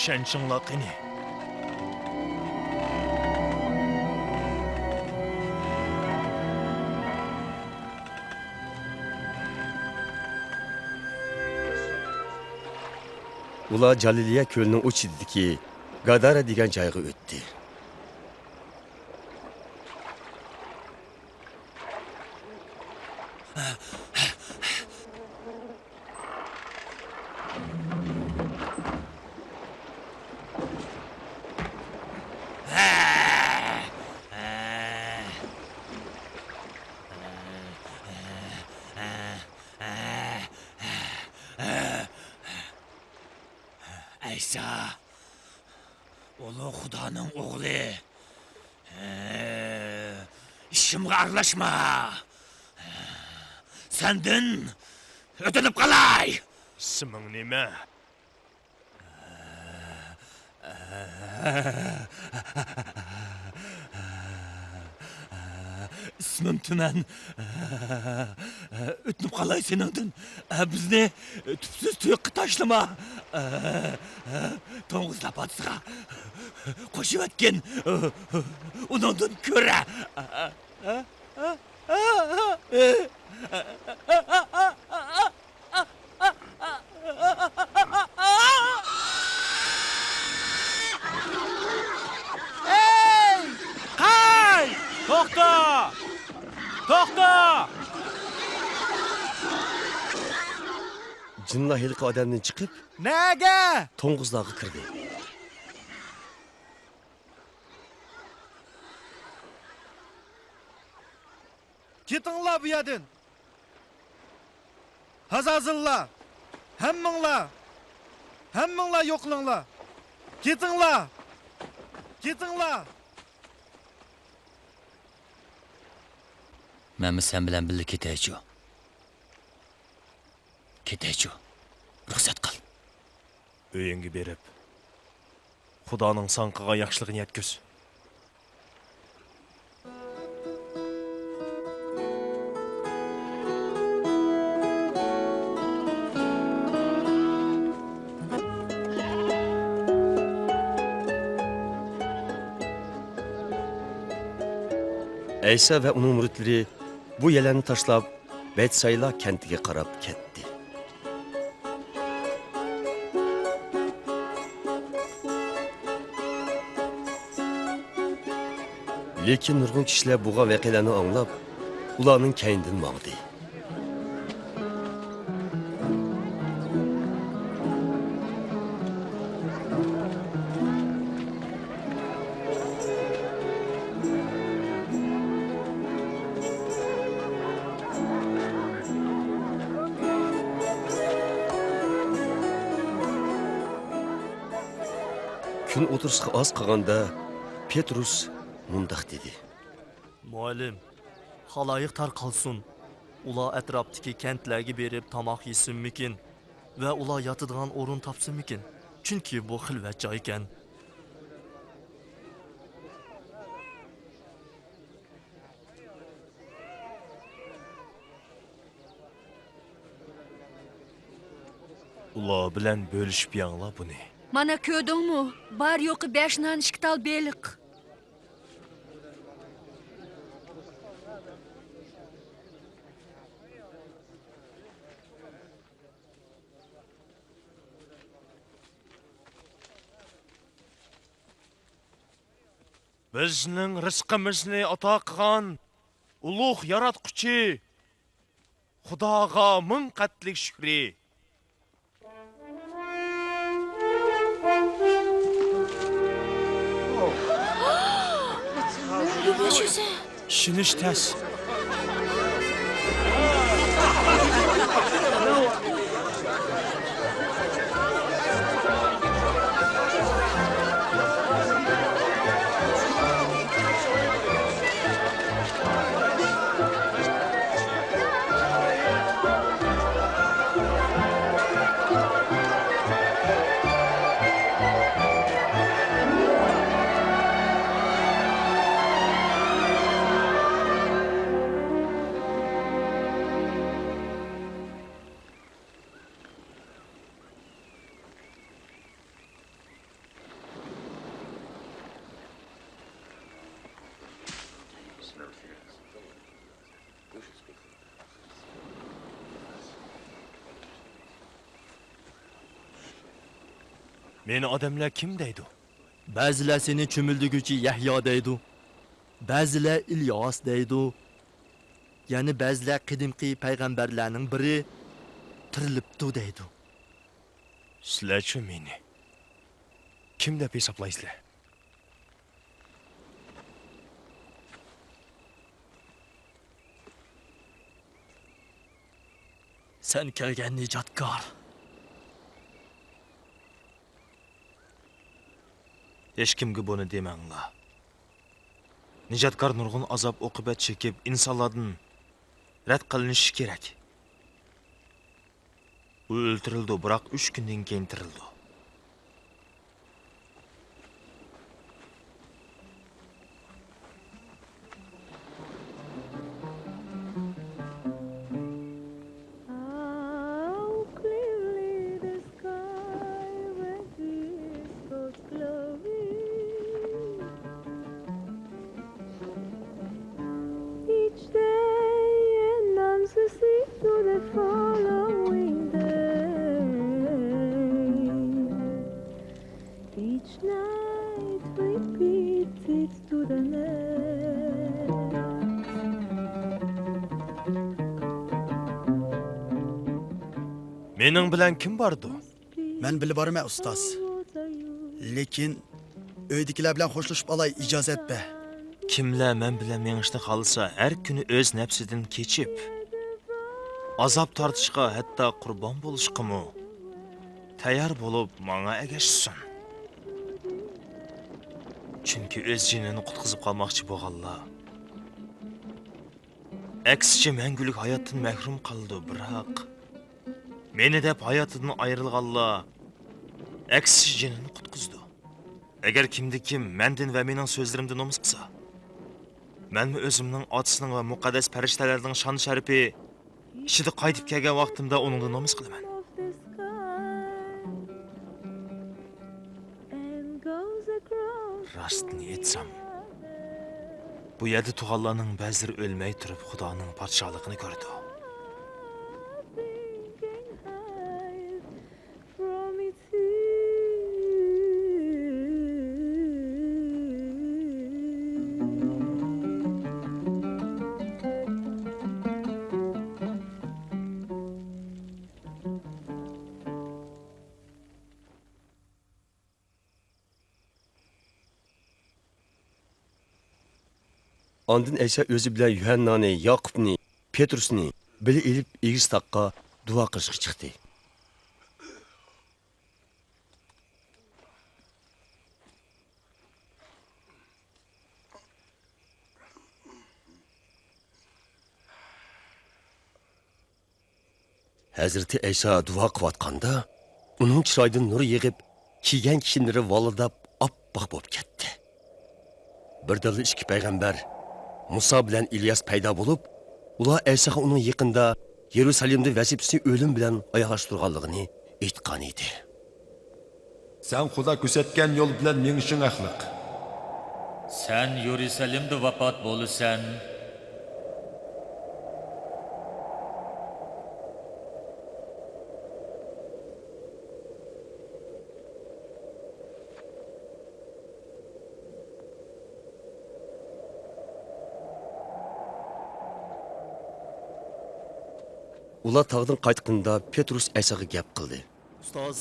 ishonchinglar qani. Ular Jaliliya ko'lining uchidagi Gadara degan joyga o'tdi. Aysa, ulug' Xudoning o'g'li. İşimga aralashma. Sendin o'tinib qalay. Isming nima? İsmim Tümen. O'tinib qalay seningdan. Bizni tupsiz tuyoqqa tashlama. To'ng'izlar podshoga qo'shib o'tgan. Undan ko'ra. Hey! Qay! To'xta! To'xta! Jinlar hilqi odamdan chiqib, Nega? to'ng'izlarga kirdi. Ketinglar bu yerdan. Hazazillar. Hammanglar yo'qlinglar. Ketinglar. Ketinglar. Men sen bilan birga ketaychi. Ketaychi. Ruxsat qil. Uyingga berib, Xudoning san qilgan yaxshiligini yetkaz. Aysa ve onun müritleri bu yelanı taşlap Betsayla kentiga qarab ketdi. Lekin nurg'un kishilar buğa voqealarni anglab, ularning kaynidan mangdi. Kun o'tirishga oz qolganda Petrus mundaq dedi. Muallim, xaloyiq tarqalsin. ular atrofdagi kentlarga berib tomoq yesinmikin va ular yotadigan o'rin topsinmikin. Chunki bu xilvat joy ekan. Ular bilan bölüşüp yangla buni. Mana ko'rdingmi? Bar yo'qi 5 non 2 tal beliq. Bizning rizqimizni ato qilgan ulug' yaratquchi Xudoga ming qatlik shukri. İşiniz tez. Meni odamlar kim deydi? Ba'zilar seni cho'mildiguvchi Yahyo deydi. Ba'zilar İlyos deydi. Yani ba'zilar qadimgi payg'ambarlarning biri tirilibdi deydi. Sizlarchi meni kim deb hisoblaysizlar? Sen kelgan nijotkor. Hech kimga buni demanglar. Nijotkor nurg'un azob oqibat chekib insonlardan rad qilinishi kerak. U o'ltirildi, biroq 3 kundan keyin tirildi. Mening bilan kim bordi? Men bilib borman ustoz. Lekin uydagilar bilan xo'shlashib olay ijozat ber. Kimlar men bilan mengishni xohlasa, har kuni o'z nafsidan kechib, azob tortishga, hatto qurbon bo'lishga tayyor bo'lib menga ergashsin. Chunki o'z jinini qutqizib qolmoqchi bo'lganlar. Aksicha mangulik hayotdan mahrum qoldi, biroq meni deb hayotidan ayrilganlar aksicha jinini qutqizdi. Agar kimdi-kim mendan va mening so'zlarimdan nomus qilsa, menmi o'zimning otasining va muqaddas farishtalarning shon sharifi ichida qaytib kelgan vaqtimda uningdan nomus qilaman. Rostni aytsam, bu yerda tug'anlarning ba'zilari o'lmay turib Xudoning podshohligini ko'rdi. Andın Ayşe özü bilan Yuhannani, Yaqubni, Petrusni bili elib egiz taqqa duo qilishga chiqdi. Hazreti Aysa duo qilayotganda, uning chiroyidan nur yig'ib, kiygan kiyimlari volidab oppoq bo'lib ketdi. Birdala ikki payg'ambar Musa bilan İlyas paydo bo'lib, ular Aysaga uning yaqinda Yerusalimda vazifasini o'lim bilan oyoqlashtirganligini aytgan edi. Sen Xudo ko'rsatgan yo'l bilan mengishing axliq. Sen Yerusalimda vafot bo'lasan. Ular tog'dan qaytganda Petrus Aysaga gap qildi. Ustoz,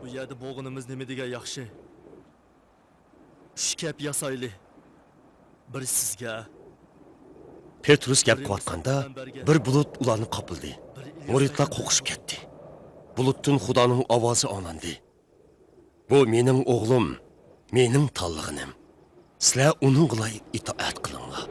bu yerda bo'g'inimiz nima degan yaxshi. Shikap yasayli. Bir sizga. Petrus gap qilayotganda bir bulut ularni qopladi. Muridlar qo'qishib ketdi. Bulutdan Xudoning ovozi olandi. Bu mening o'g'lim, mening tanlig'inim. Sizlar uningga itoat qilinglar.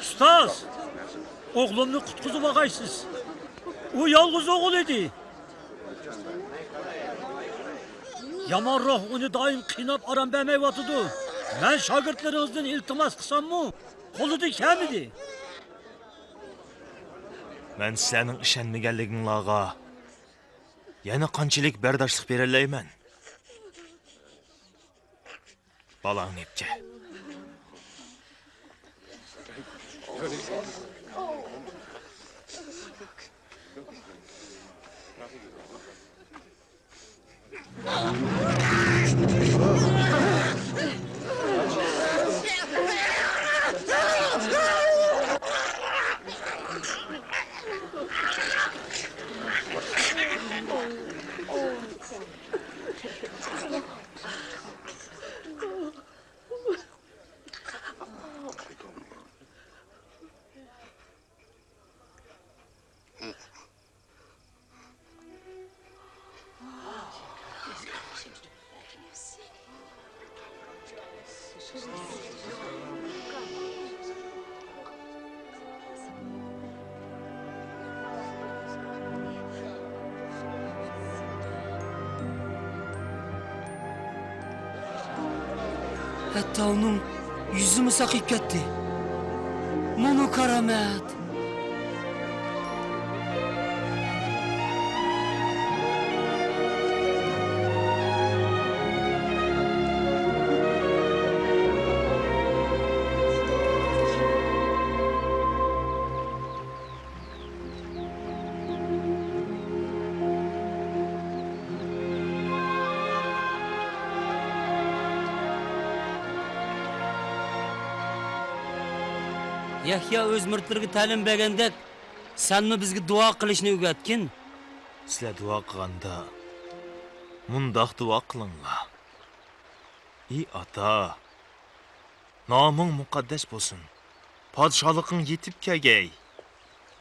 Ustoz! Oğlumni qutqizib olg'aysiz. U yolg'iz o'g'il edi. Yomon roh uni doim qiynab aram bermayotdi. Men shogirdlaringizdan iltimos qilsam-mu, qo'lida kam edi. Men sening ishonmaganliginglarga yana qanchalik bardoshlik bera olmayman. Balang nepcha. Hatta onun yüzümü sakıp gitti. Bunu karamet. Yahya o'z murtlariga ta'lim bergandek, senmi bizga duo qilishni o'rgatgin? Sizlar duo qilganda mundoq duo qilinglar. Ey ota, noming muqaddas bo'lsin. Podshohliging yetib kelgay.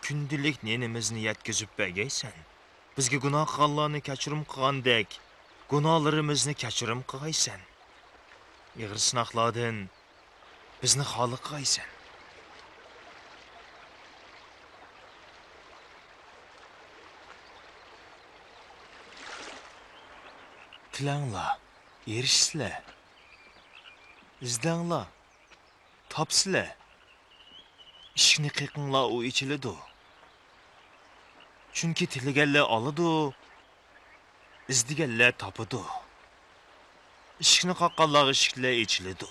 Kundalik nenimizni yetkazib bergaysan. Bizga gunoh qilganlarni kechirim qilgandek, gunohlarimizni kechirim qilgaysan. Ig'ir sinoqlardan bizni xoli qilgaysan. Tilanglar, erishsizlar. İzdanglar, topsizlar. Ishni qiqinglar u ichiladi. Chunki tilaganlar oladi, izdiganlar topadi. Ishni qoqqanlar eshiklar ichiladi.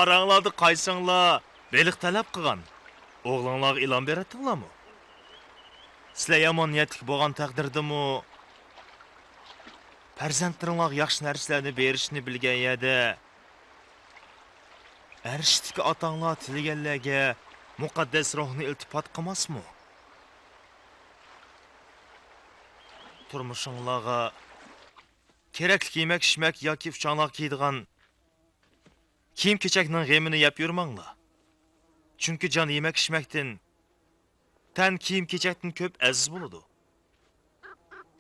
Aranglarda qaysanglar beliq talab qilgan. O'g'linglarga ilon beratdinglarmi? Sizlar yomon niyatli bo'lgan taqdirdami? Farzandlaringlarga yaxshi narsalarni berishni bilgan yerda arishdagi otanglar tilaganlarga muqaddas ruhni iltifot qilmasmi? Turmushingizga kerakli yemak-ichmak yoki uchanloq kiydigan kiyim-kechakning g'amini yeb yurmanglar. Chunki jon yemak-ichmakdan tan kiyim-kechakdan ko'p aziz bo'ladi.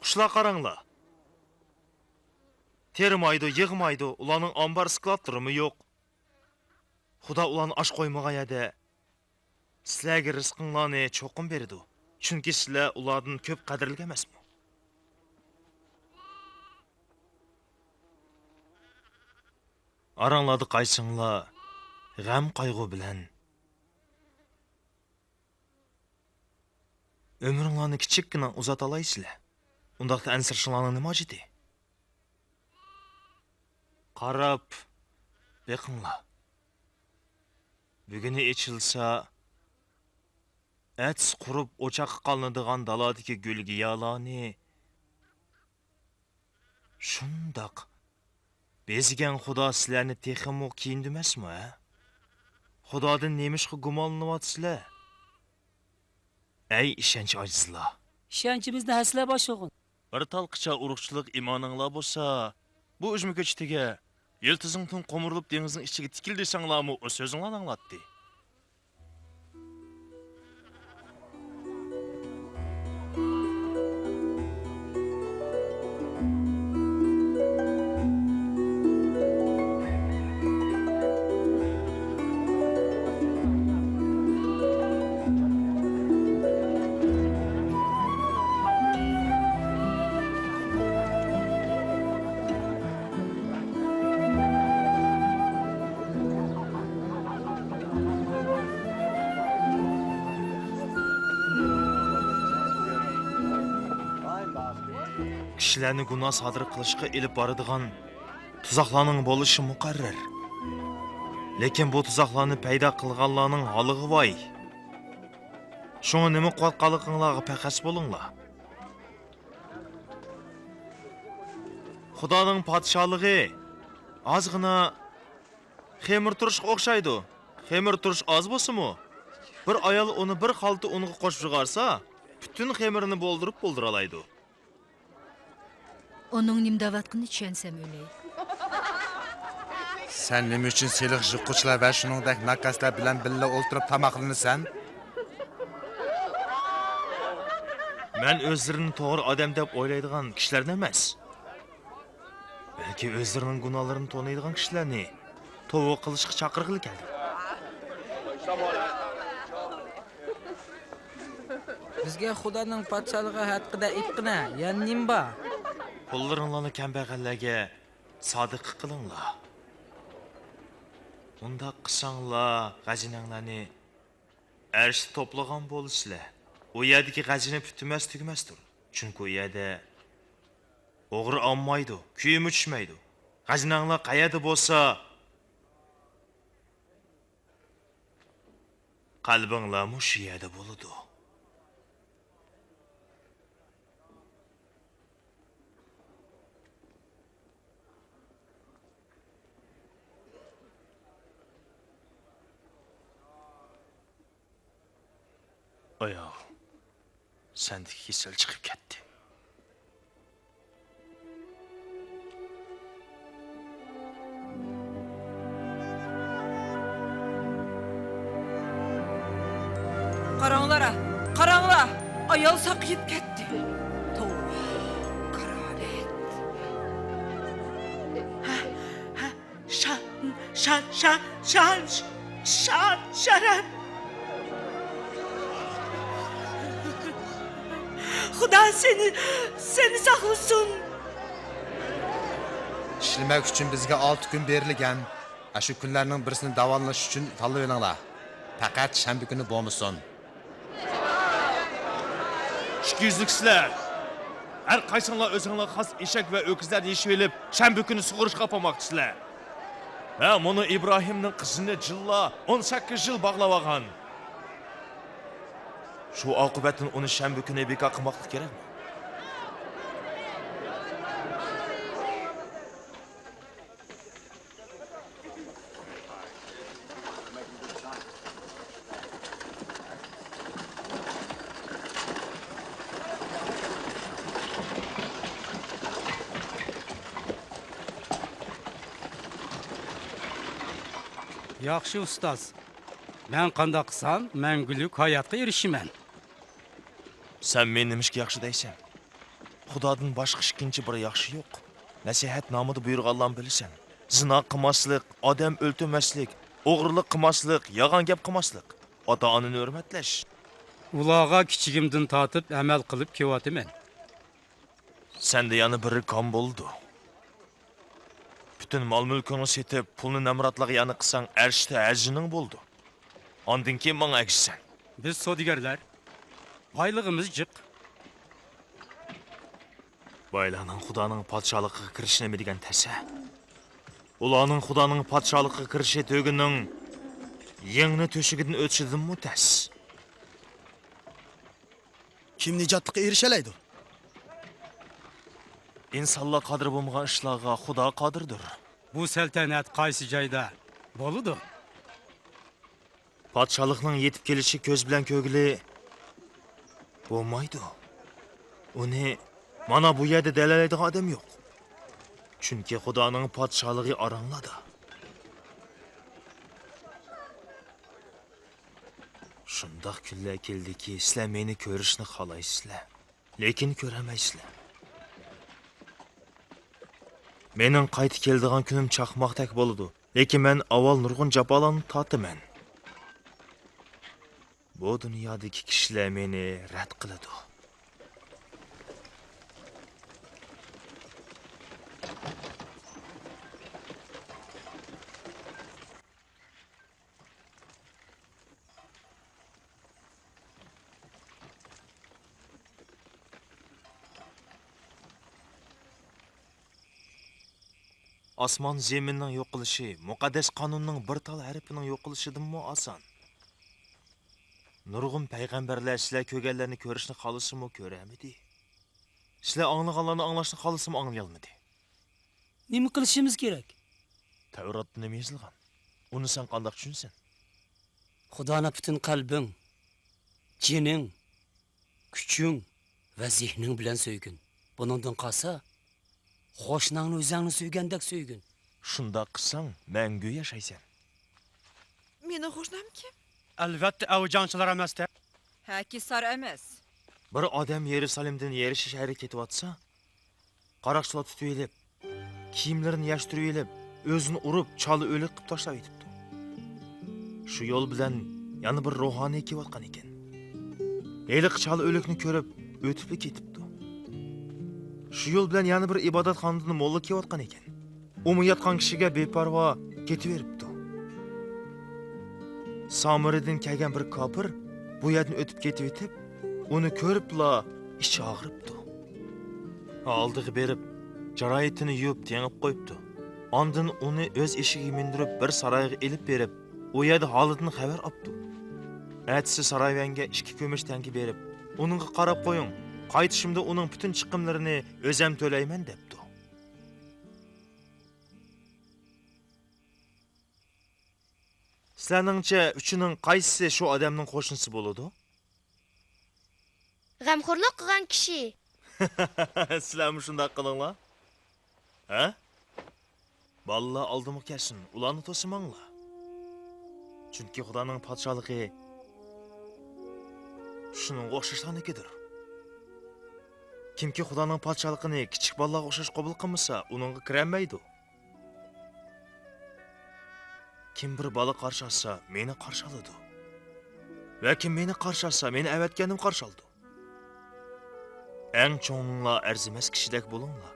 Qushlar qaranglar. Termaydı, yığmaydı, ularning ombar skladlarimi yo'q. Xudo ularni osh qo'ymagan yerda sizlarga rizqinglarni cho'qim berdi. Chunki sizlar ulardan ko'p qadrli emasmi? Aranglarda qaysinglar g'am qayg'u bilan ömrünglarni kichikkina uzata olaysizlar. Undaqda ansirishinglarning nima jidi? Qarab beqinglar. Buguni ichilsa ets qurib o'choq qolinadigan daladagi gul giyalarni shundoq bezigan Xudo sizlarni texmu kiyindimasmi? Xudodan nemishqa gumonlanyapsizlar? Ey ishonch ojizlar. İşancımızda hasla başoğun. Bir talqicha urug'chilik imoninlar bo'lsa, bu ujmi ko'chitiga yiltizingdan qo'mirilib dengizning ichiga tikil desanglarmi, o so'zinglarni anglatdi. Kishilarni gunoh sodir qilishga elib boradigan tuzoqlarning bo'lishi muqarrar. Lekin bu tuzoqlarni paydo qilganlarning holiga voy. Shunga nima qo'rqqanliginglarga paqas bo'linglar. Xudoning podshohligi ozgina xemir turishga o'xshaydi. Xemir turish oz bo'lsa-mu, bir ayol uni bir xalta unga qo'shib yig'arsa, butun xemirini bo'ldira oladi. Onun nimdavatqını tushensam o'ylay. Sen nima uchun seliq jiqquchlar va shuningdek nakaslar bilan birga o'ltirib tamoqlanasan? Men o'zlarini to'g'ri odam deb o'ylaydigan kishilarni emas, balki o'zlarining gunohlarini to'naydigan kishilarni to'g'ri qilishga chaqirg'ili keldim. Bizga Xudoning podshohligi haqida aytqina, yana nim bor? Qo'llaringlarni kambag'allarga sodiq qilinglar. Unda qilsanglar, g'azinanglarni arshda to'plagan bo'lasizlar. U yerdagi g'azina bitmas tugmasdir. Chunki u yerda o'g'ri olmaydi, kuyimi tushmaydi. G'azinanglar qayerda bo'lsa, qalbinglar shu yerda bo'ladi. Oyoq, sendeki kesel çıkıp gitti. Qaranglara, qaranglar, ayol saqiyib ketdi. Şarap. Xudo seni saqlasın. İşlemek için bizge 6 gün berilgan. Şu günlerinin birisini davolanish uchun tanlayveringlar. Faqat shanba kuni bo'lmasin. Şüküzlüksizler. Her kaysanglar özünglar xas eşek ve öküzler yeşip elip shanba kuni sug'urishga qolmoqchisizlar. Ha, bunu İbrahim'nin kızını cilla 18 yıl bağlab olgan. Şu oqibatini uni shanba kuni bekor qilmoqlik kerakmi? Yaxshi ustoz. Men qanday qilsam, mangulik hayotga erishiman. Sen meni nimishga yaxshi deysan? Xudodan boshqa ikkinchi biri yaxshi yo'q. Nasihat nomida buyurganlarni bilasan. Zina qilmaslik, odam o'ltirmaslik, o'g'rilik qilmaslik, yolg'on gap qilmaslik, ota-onani hurmatlash. Ularga kichigimdan tortib amal qilib kelyapman. Senda yana biri kom bo'ldi. Bütün mal-mulkini setib, pulni namratlarga yana qilsang, arshda ajining bo'ldi. Ondan keyin menga agishsan. Biz sodigarlar. Boyligimiz jiq. Boylarning Xudoning podshohligiga kirishni nima degan tasa? Ularning Xudoning podshohligiga kirishi to'gining yengni to'shigidan o'tishidan mutas. Kim nijotlikqa erishalaydi? İnsanlar qodir bo'lmagan ishlarga Xudo qodirdir. Bu saltanat qaysi joyda bo'ladi? Podshohlikning yetib kelishi ko'z bilan ko'gili bo'lmaydi. Uni mana bu yerda dalalaydigan odam yo'q. Chunki Xudoning podshohligi oranglarda. Shundoq kunlar keldiki, sizlar meni ko'rishni xohlaysizlar, lekin ko'ramaysizlar. Mening qaytib keladigan kunim chaqmoqdek bo'ladi, lekin men avval nurg'un jafolarni tortaman. Bu dunyodagi kishilar meni rad qiladi. Osmon zeminning yo'qolishi, muqaddas qonunning bir tal harfining yo'qilishidanmi oson. Nurg'un payg'ambarlar sizlar ko'rganlarni ko'rishni xohlasimi ko'ramidi? Sizlar anglaganlarni anglashni xohlasimi anglayolmadi? Nima qilishimiz kerak? Tavratda nima yozilgan? Uni sen qanday tushunsan? Xudoni butun qalbing, jining, kuching va zehning bilan so'ygin. Buningdan qolsa, qo'shningni o'zingni so'ygandek so'ygin. Shunda qilsang, mangu yashaysan. Meni qo'shnim kim? Albatta, avjonchilar emas-da. Ha, Kisar emas. Bir odam Yerusalimdan Yerish shahriga ketyapsa, qaroqchilar tutib elib, kiyimlarini yashtirib elib, o'zini urib, chali o'lik qilib tashlab ketibdi. Shu yo'l bilan yana bir ruhoniy kelayotgan ekan. Eliq chali o'likni ko'rib, o'tib ketibdi. Shu yo'l bilan yana bir ibodatxonadan molla kelayotgan ekan. U yotgan kishiga beparvo ketaveribdi. Samiridan kelgan bir kofir bu yerdan o'tib ketib etib, uni ko'ribla ichi og'ribdi. Oldiga berib, jarohatini yuvib, tengib qo'yibdi. Ondan uni o'z eshigiga mindirib, bir saroyga elib berib, u yerda holidan xabar olibdi. Ertasi saroyvanga 2 ko'mish tanki berib, uningga qarab qo'ying. Qaytishimda uning bütün chiqimlarini o'zim to'layman debdi. Sizlarningcha uchining qaysi shu odamning qo'shnisi bo'ladi? G'amxo'rlik qilgan kishi. Sizlarmi shunday qilinglar? Ha? Balla oldimga kelsin, ularni to'simanglar. Chunki Xudoning podshohligi shuning o'xshashligidir. Kimki Xudoning podshohligini kichik bolalarga o'xshash qabul qilmasa, uningga kirolmaydi. Kim bir bola qarshi olsa, meni qarshi oladi. Va kim meni qarshi olsa, meni avatganim qarshi oldi. Eng cho'nglar arzimas kishidek bo'linglar.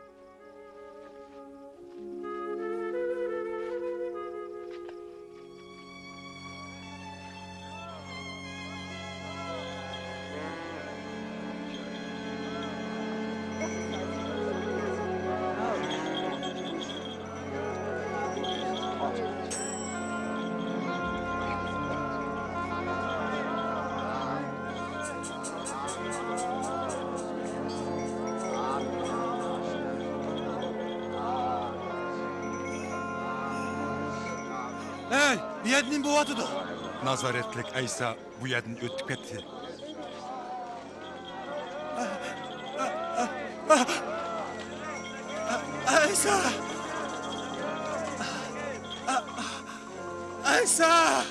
Ey, bu yerdan bo'yotidu. Nazoratlik Aysa bu yerdan o'tib ketdi. Aysa! Aysa!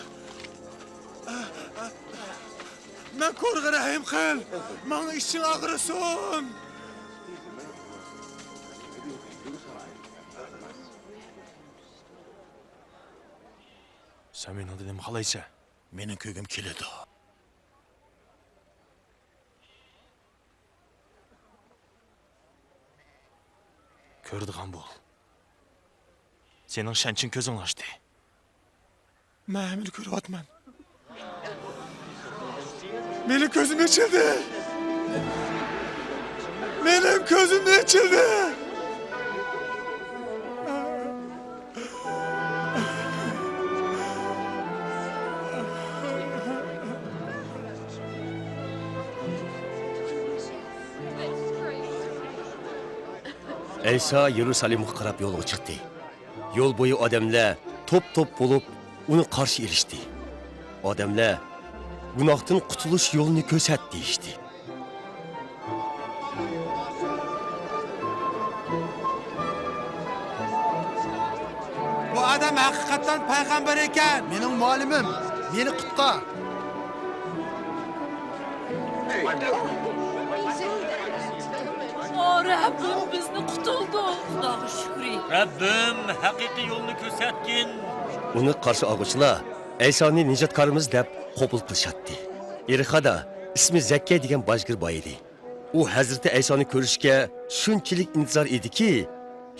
Men ko'rg'i rahim qil. Menga ishing og'risin. Sen meni nima xohlaysan? Mening ko'gim keladi. Ko'rdigan bo'l. Sening shanching ko'zing ochdi. Men hamil ko'ryapman. Mening ko'zim ochildi. Mening ko'zim ochildi. Eysa Yerusalim'e qarab yo'lga chiqdi. Yo'l bo'yi odamlar top-top bo'lib uni qarshi erishdi. Odamlar gunohdan qutulish yo'lini ko'rsat deyishdi. Bu adam haqiqatan payg'ambar ekan. Mening muallimim, meni qutqa. Rabbim bizni qutuldi. Xudoga shukri. Rabbim haqiqiy yo'lni ko'rsatgin. Uni qarshi olg'uchilar Aysoni nijotkorimiz deb qabul qilishadi. Irixada ismi Zakka degan bojgir boy edi. U Hazrati Aysoni ko'rishga shunchalik intizor ediki,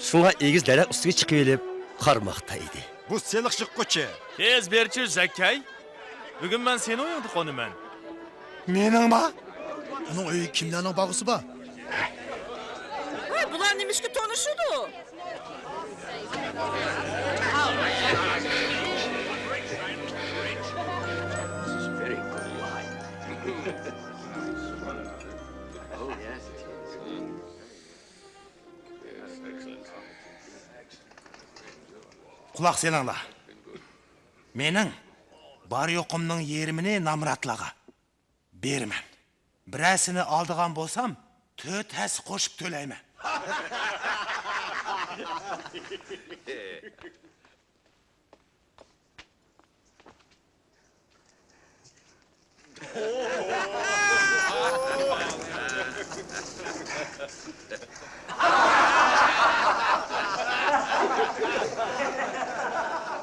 shunga egiz daraxt ustiga chiqib olib qarmoqda edi. Bu seliq chiqquchi. Tez berchi Zakkay. Bugun men seni o'yinda qonaman. Meningmi? Uning uyi kimlarning bag'risi bor? Bular nemişki tanışıdı? Quloq selinglar. Mening bor yo'qimning yerimini namratlaga berman. Birasini oldigan bo'lsam, 4 has qo'shib to'layman.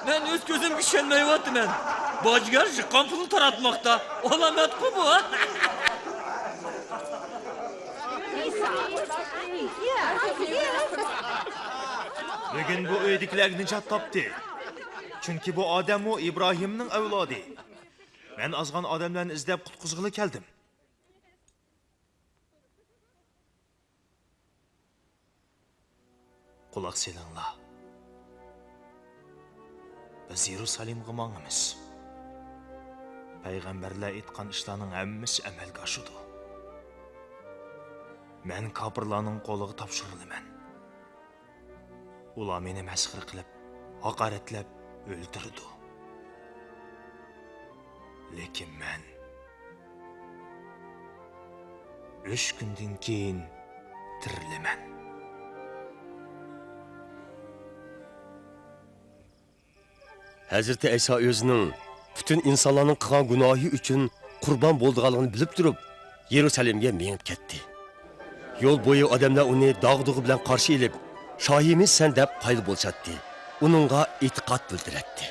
Ben öz gözüm işenmeyvatım ben. Bacıgar şıkkan pulunu taratmakta. Olamet ku bu ha. Bugün bu öydikiler nicat tapdı. Çünkü bu adam o İbrahim'nin evladı. Ben azgan adamlarını izlep kutquzgılı geldim. Kulak selinglar. Biz Yerusalimga mangamiz. Payg'ambarlar aytgan ishlarning hammasi amalga oshadi. Men kofirlarning qo'liga topshirilaman. Ular meni masxara qilib, haqoratlab o'ldirdi. Lekin men 3 kundan keyin tirilaman. Hazreti Aysa o'zining bütün insonlarning qilgan gunohi uchun qurbon bo'lganligini bilib turib, Yerusalimga menib ketdi. Yo'l bo'yi odamlar uni dog'dug'i bilan qarshi elib, shohimiz sen deb qayli bo'lsatdi. Uningga e'tiqod bildiratdi.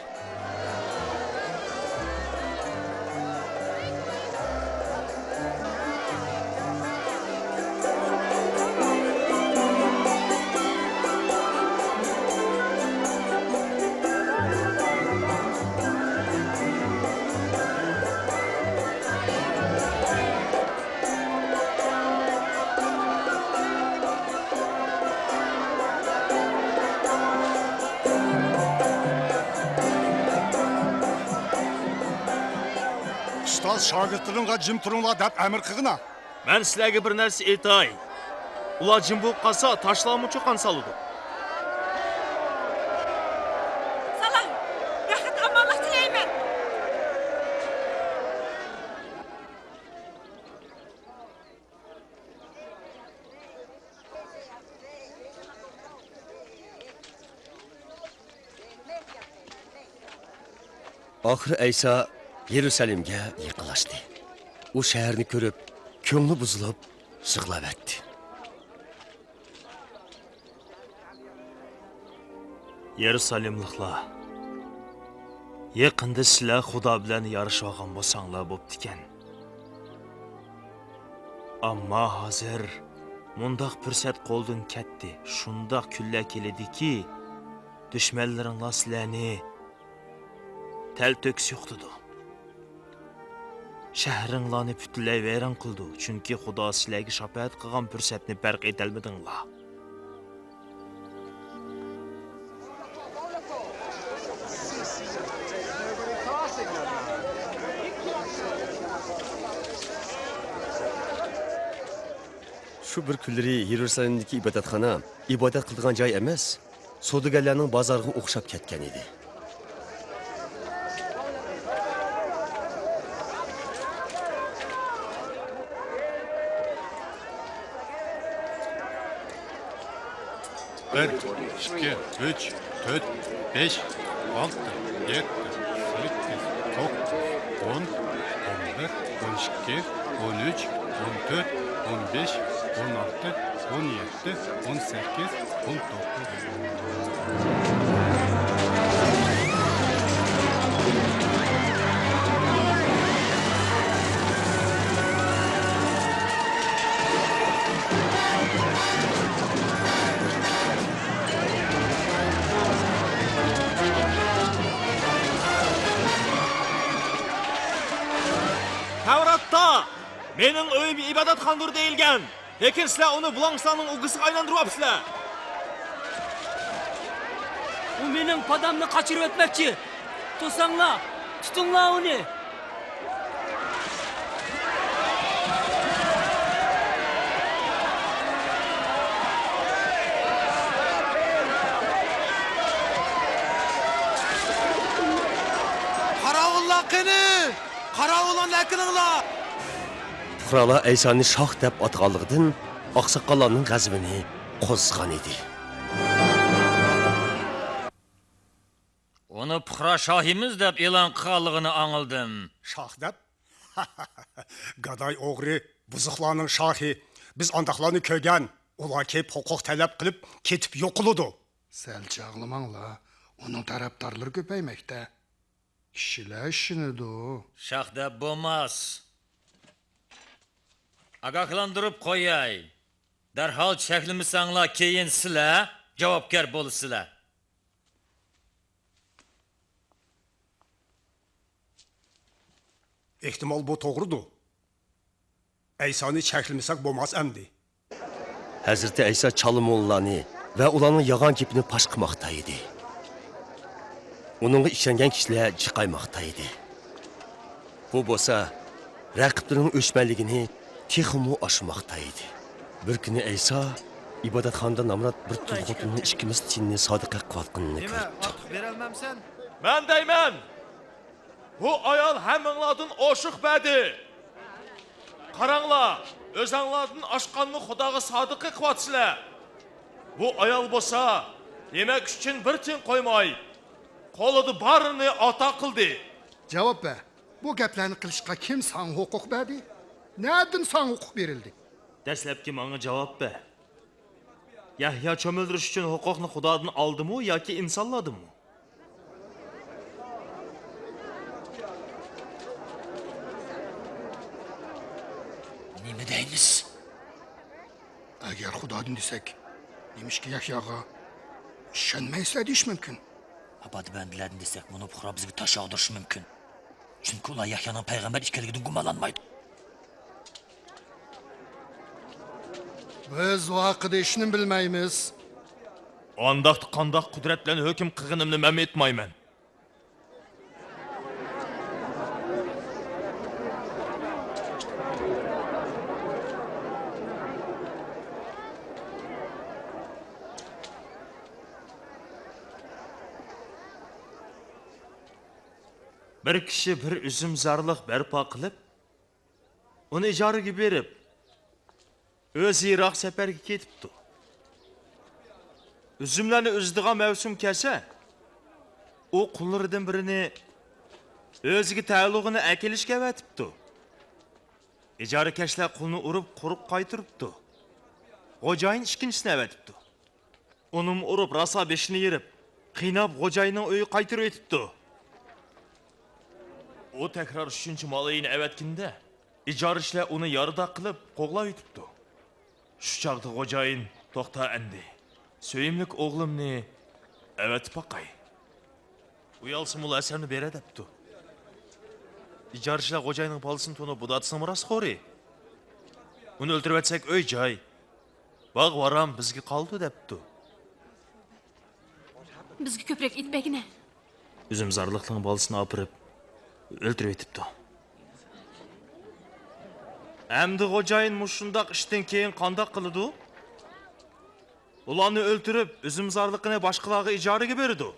Ustoz shogirdlarimga jim turinglar deb amr qilgina. Men sizlarga bir narsa aytay. Ular jim bo'lib qolsa, tashlanmoqchi qon soladi. Salam. Rahat amallik tilayman. Oxiri Aysa Yerusalimga yaqinlashdi. U shaharni ko'rib, ko'ngli buzilib, yig'lab Yerusalimliklar. Yaqinda sizlar Xudo bilan yarashgan bo'lsanglar bo'pti-kan. Ammo hozir mundaq fursat qo'ldan ketdi. Shundoq kunlar keladiki, dushmanlaringlar sizlarni talto'ks yo'qtidi. Shahringlarni butunlay vayron qildi, chunki Xudo sizlarga shafaat qilgan fursatni barq etolmadinglar. Shu bir kunlari Yerusalimdagi ibodatxona ibodat qiladigan joy emas, savdogarlarning bozoriga o'xshab ketgan edi. Bir, ikki, uch, to'rt, besh, olti, yetti, sakkiz, to'qqiz, 10, 11, 12, 13, 14, 15, 16, 17, 18, 19. Tavratda mening uyim ibodatxonadir deyilgan. Lekin sizlar uni bulangslarning o'g'isiga aylantiryapsizlar. U mening podamni qochirib o'tmoqchi. To'sanglar, tutinglar uni. Qaravullar qani! Qaravullarni akilinglar! Fuqarolar Aysani shoh deb atganligidan oqsoqollarning g'azabini qo'zg'agan edi. Uni puhra shohimiz deb e'lon qilganligini angildim. Shoh deb? Gaday o'g'ri, buzuqlarning shohi. Biz andaqlarni ko'rgan. Ular kelib huquq talab qilib, ketib yo'qiladi. Sal chaqlamanglar. Uning tarafdorlari ko'paymoqda. Kishilar ishinidu. Shoh deb bo'lmas. Agahlantirib qo'yay. Darhol cheklimisanglar, keyin sizlar javobgar bo'lasizlar. Ehtimol bu to'g'ridir. Aysoni cheklimisak bo'lmas endi. Hazreti Aysa Çalimoğullarni va ularning yolg'on gapini pash qilmoqda edi. Uningga ishongan kishilar chiqaymoqda edi. Bu bo'lsa, raqiblarining o'chmanligini texmu oshmoqda edi. Bir kuni Aysa ibodatxonada Namrat bir tul xotinning ikkimiz tinni sodiqa qilayotganini ko'rdi. Berolmamsan? Men deyman. Bu ayol hammanglardan oshiq badi. Qaranglar, o'zinglardan oshqanni Xudoga sodiqa qilyapsizlar. Bu ayol bo'lsa, yemak uchun bir tin qo'ymay, qo'lida barini ata qildi. Javob ber. Bu gaplarni qilishga kim san huquq berdi? Nereden san huquq berildi? Dastlabki menga javob ber. Yahyo cho'mildirish uchun huquqni Xudodan oldimi yoki insonladimi? Nima deymiz? Agar Xudodan desak, nemishki Yahyoga ishonmaysizlar deyish mumkin. Abadi bandilarni desak, buni puhra bizga tosh yog'dirishi mumkin. Chunki ular Yahyoning payg'ambar ekanligidan gumonlanmaydi. Biz vaqtida ishni bilmaymiz. Ondaq qandoq qudrat bilan hukm qilganimni men aytmayman. Bir kishi bir uzum zarliq barpo qilib, uni ijaraga berib, o'zi Iroq safarga ketibdi. Üzümlarni o'zidigan mavsum kelsa, u qullaridan birini O'ziga taalluqini akilishga avatibdi. Ijarikashlar qulni urib, quruq qaytiribdi. Xo'jayin ikkinchisini avatibdi. Unim urib, rasa beshini yerib, qiynab xo'jayinning uyi qaytirib etibdi. O takror 3-molayini avatganda, ijarishlar uni yarda qilib, qo'g'lab etibdi. Shu chaqda xo'jayin to'xta endi. Söyimlik o'g'limni avatib boqay. Uyalsın ul əsərini berə dəbdi. İcarışlar qocaynın palısını tonu budatsın mıras xori. Onu öldürüp etsək öy cay. Bağ varam bizgi qaldı dəbdi. Bizga ko'proq itbagina. Üzüm zarlıqlığın balısını apırıp öldürüp etibdi. Әмді qocayn muşundaq işten keyin qandaq qılıdı? Ulanı öldürüp üzüm zarlıqını başqalarga icariga berdi.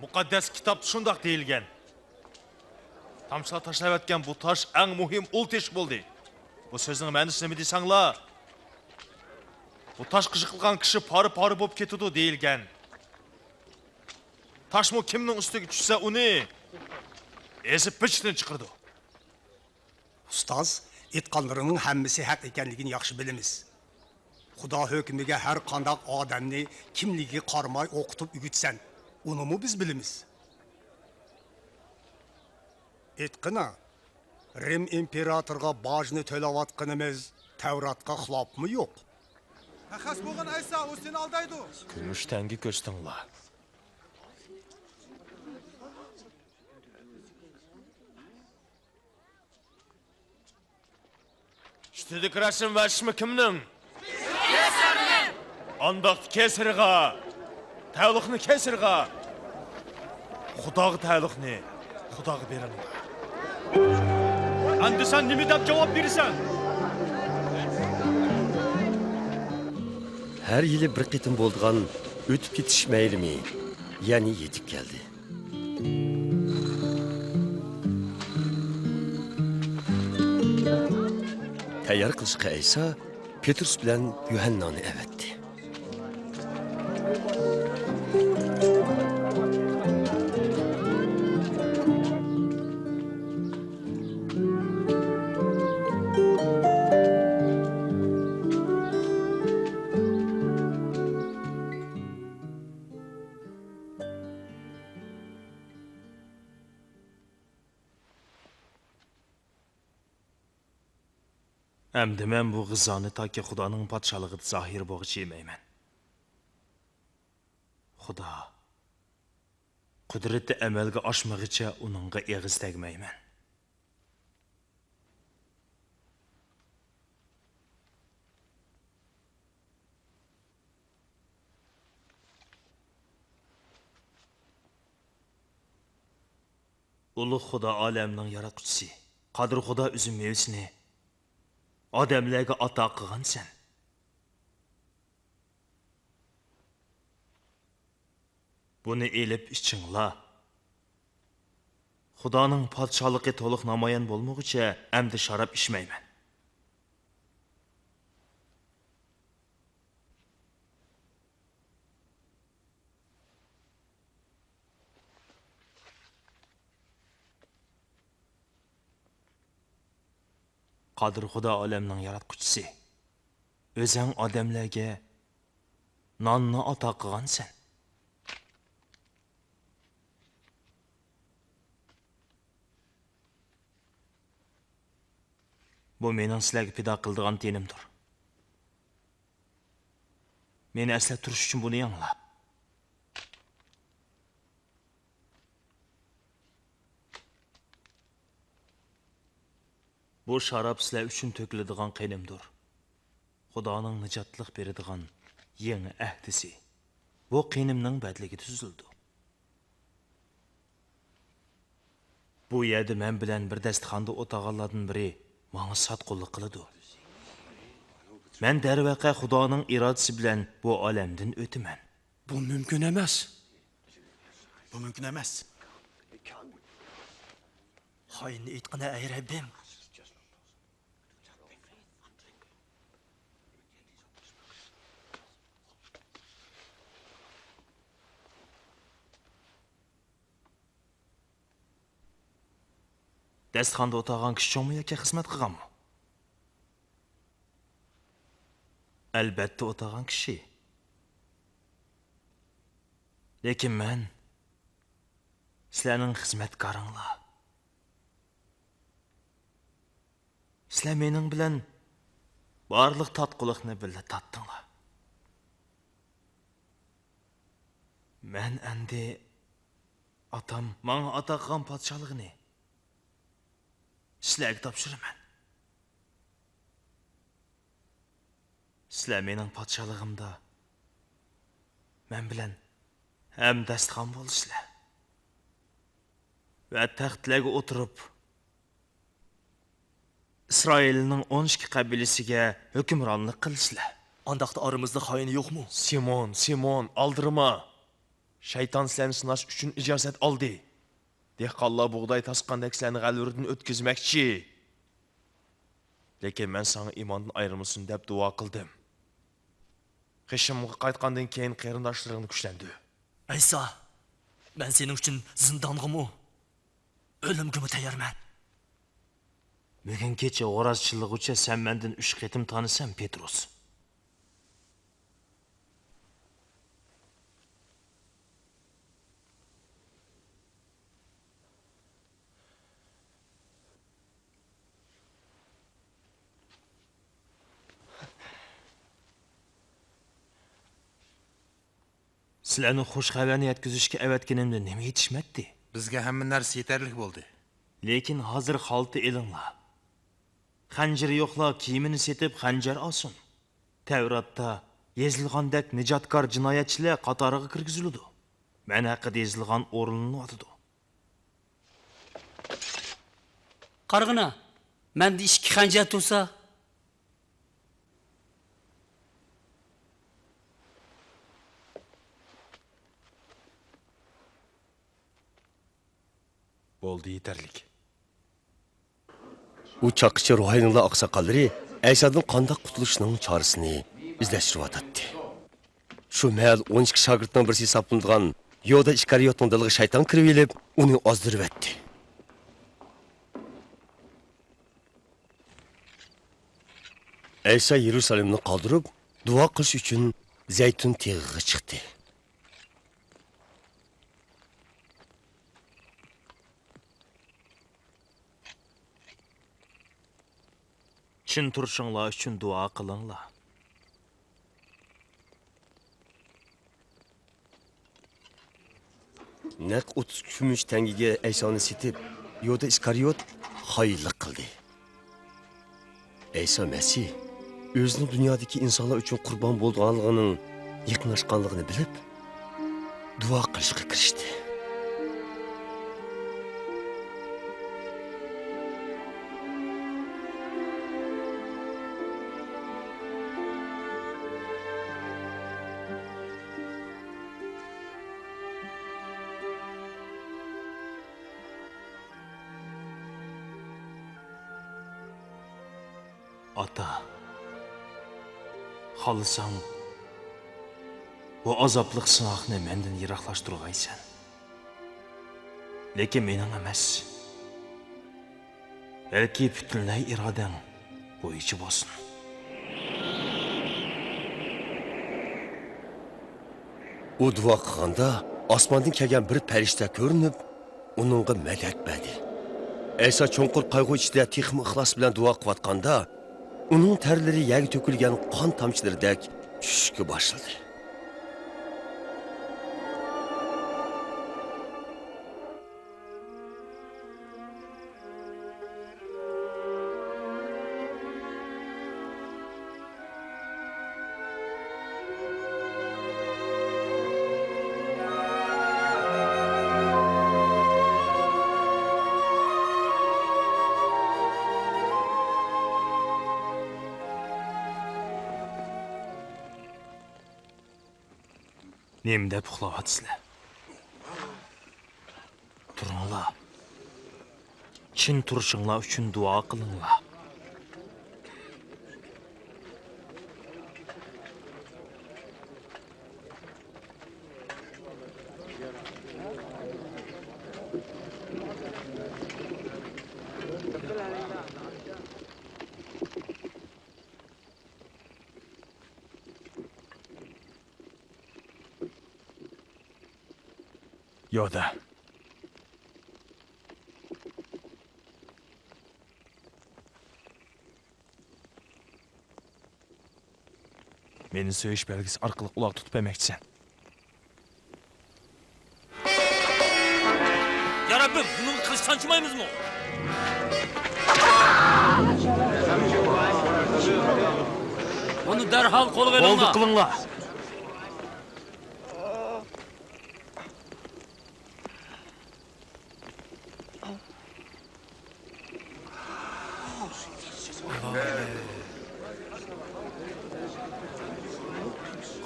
Muqaddas kitap şundaq deyilgan. Tamçılar taşlab etken bu taş eng muhim ul teş bo'ldi. Bu sözün ma'nosi nima desanglar? Bu taş qıjıqılgan kishi pari-pari bo'lib ketadi deyilgan. Taşmo kimning ustiga tushsa uni ezib pichdan chiqirdi. Ustoz, aytganlarining hammasi haq ekanligini yaxshi bilamiz. Xudo hukmiga har qanday odamni kimligiga qaramay o'qitib o'gitsan, unimi biz bilamiz. Aytqina, Rim imperatorga bojni to'layotganimiz Tavratga xilofmi yo'q? Xas bo'lgan Aysa, u seni aldaydi. Kumush tangi ko'rstinglar. Ştedik resim ve işmi kimnin? Kesirni! Andaq kesirga, tavliqni kesirga. Xudoga tavliqni, Xudoga beringlar. Endi sen nima deb javob berasan? Her yili bir qitim bo'ldigan o'tib ketish maylimi, ya'ni yetib keldi. Tayyor qilishga Aysa Petrus bilan Yuhannani avatdi. Əmdi mən bu qızanı ta ki Xudanın patşalığıdır zahir boğucu yeməyəm. Xuda, qudreti əməlgə aşmağıca onunğa eğiz təgməyəm. Uluq Xuda aləminin yaratqucusu, Qadir Xuda üzüm mevsini odamlarga ato qilgansan. Buni elib ichingla. Xudoning podshohligi to'liq namoyon bo'lmoqcha endi sharob ichmayman. Qadir Xudo olamning yaratquchisi. O'zing odamlarga nonni ato qilgansan. Bu mening sizlarga pido qildigan dinimdir. Meni eslab turish uchun buni yanglab. Bu sharob sizlar uchun to'kiladigan qinimdir. Xudoning nijotlik beradigan yangi ahdisi. Bu qinimning badligi tuzildi. Bu yerda men bilan bir dasturxonda o'tirganlardan biri menga sotqinlik qiladi. Men darvaqa Xudoning irodasi bilan bu olamdan o'taman. Bu mumkin emas. Bu mumkin emas. Hayni aytqina ey Rabbim. Dasturxonda o'tirgan kishi cho'ngmi yoki xizmat qilganmi? Albatta o'tirgan kishi. Lekin men sizlarning xizmatkoringlar. Sizlar mening bilan barliq tatquliqni birga tatdinglar. Men endi atam menga ataqan podshohligini sizlarga topshiraman. Sizlar mening podshohligimda men bilan ham dasturxon bo'lisizlar. Va taxtlarga o'tirib İsrailning 12 qabilasiga hukmronlik qilisizlar. Andaqda aramızda xain yo'qmi? Simon, aldirma. Shayton sizlarni sinash uchun ijozat oldi. Dehqonlar bug'doy tasqandek sizlarni g'alviridan o'tkazmoqchi. Lekin men sana iymondan ayrilmasin deb duo qildim. Qishimga qaytgandan keyin qarindoshlaringni kuchlandi. Aysa, ben senin uchun zindongimi? O'limgimi tayyorman. Bugun kecha g'orazchilik uchun sen mendan 3 qatim tanisan, Petrus. Sizlarni xush xabarni yetkazishga avatganimda nima yetishmadi? Bizga hamma narsa yetarli bo'ldi. Lekin hozir xalta elinglar. Xanjir yo'qlar kiyimini setib xanjar olsin. Tavratda yozilgandek nijotkor jinoyatchilar qatoriga kirgizildi. Men haqida yozilgan o'rinni otdi. Qarg'ina, menda 2 xanjar tursa, bo'ldi yetarlik. U chaqchi ruhoniylar oqsoqollari Aysadan qandoq qutulishning chorasini izlashtiryapti. Shu mahal 12 shogirdning birisi hisoblangan Yoda Iskariyotning diliga shayton kirib elib, uni ozdirib etdi. Aysa Yerusalimni qoldirib, duo qilish uchun Zaytun teg'iga chiqdi. Chin turishinglar uchun duo qilinglar. Naq 30 kumush tangiga Aysoni setib, Yoda Iskariyot xoinlik qildi. Ayso Masih o'zining dunyodagi insonlar uchun qurbon bo'lganligining yaqinlashganligini bilib, duo qilishga kirishdi. Ata, xohlasang bu azobli sinoqni mendan yiroqlashtirg'aysan. Lekin mening emas. Balki butunlay irodang bo'yicha bo'lsin. U duo qilganda osmondan kelgan bir farishta ko'rinib, uningga madad berdi. Ayso cho'nqur qayg'u ichida texmi ixlos bilan duo qilayotganda, uning tarlari yerga to'kilgan qon tomchilaridek tushishga boshladi. Nemda uxlayapsizlar? Turinglar. Chin turishinglar uchun duo qilinglar. Yo'da. Meni söyish belgisi orqali uloq tutib emakchisan. Ya Rabbim, bunu kılıç sançmayımız mı? Onu derhal kolu verin. Oldu kılınla.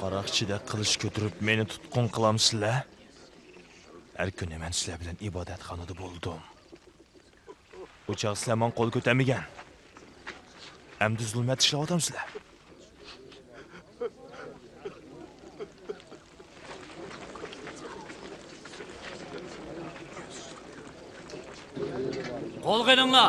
Qaraqchida qilish ko'tirib meni tutqun qilamsizlar? Har kuni men sizlar bilan ibodatxonada bo'ldim. O'chaq sizlar men qo'l ko'tarmagan. Endi zulmat ishlayapsizlar. Kol verin la.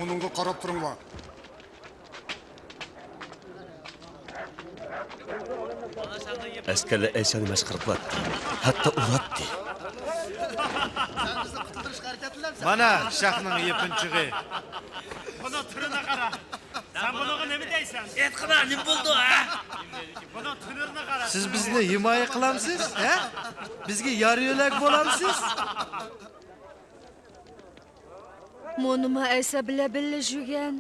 Onunga qarab turinglar. Askarlar Aysani masxara qilyapti. Hatto uryapti. Mana shahning yepinchig'i. Buna tırına kara. Sen buna ne mi deysen? Et kara, ne buldu ha? Buna tırına kara. Siz bizni himoya qilamsiz, ha? Bizga yor yo'lak bo'lamsiz? Monuma Aysa bilan birga yurgan.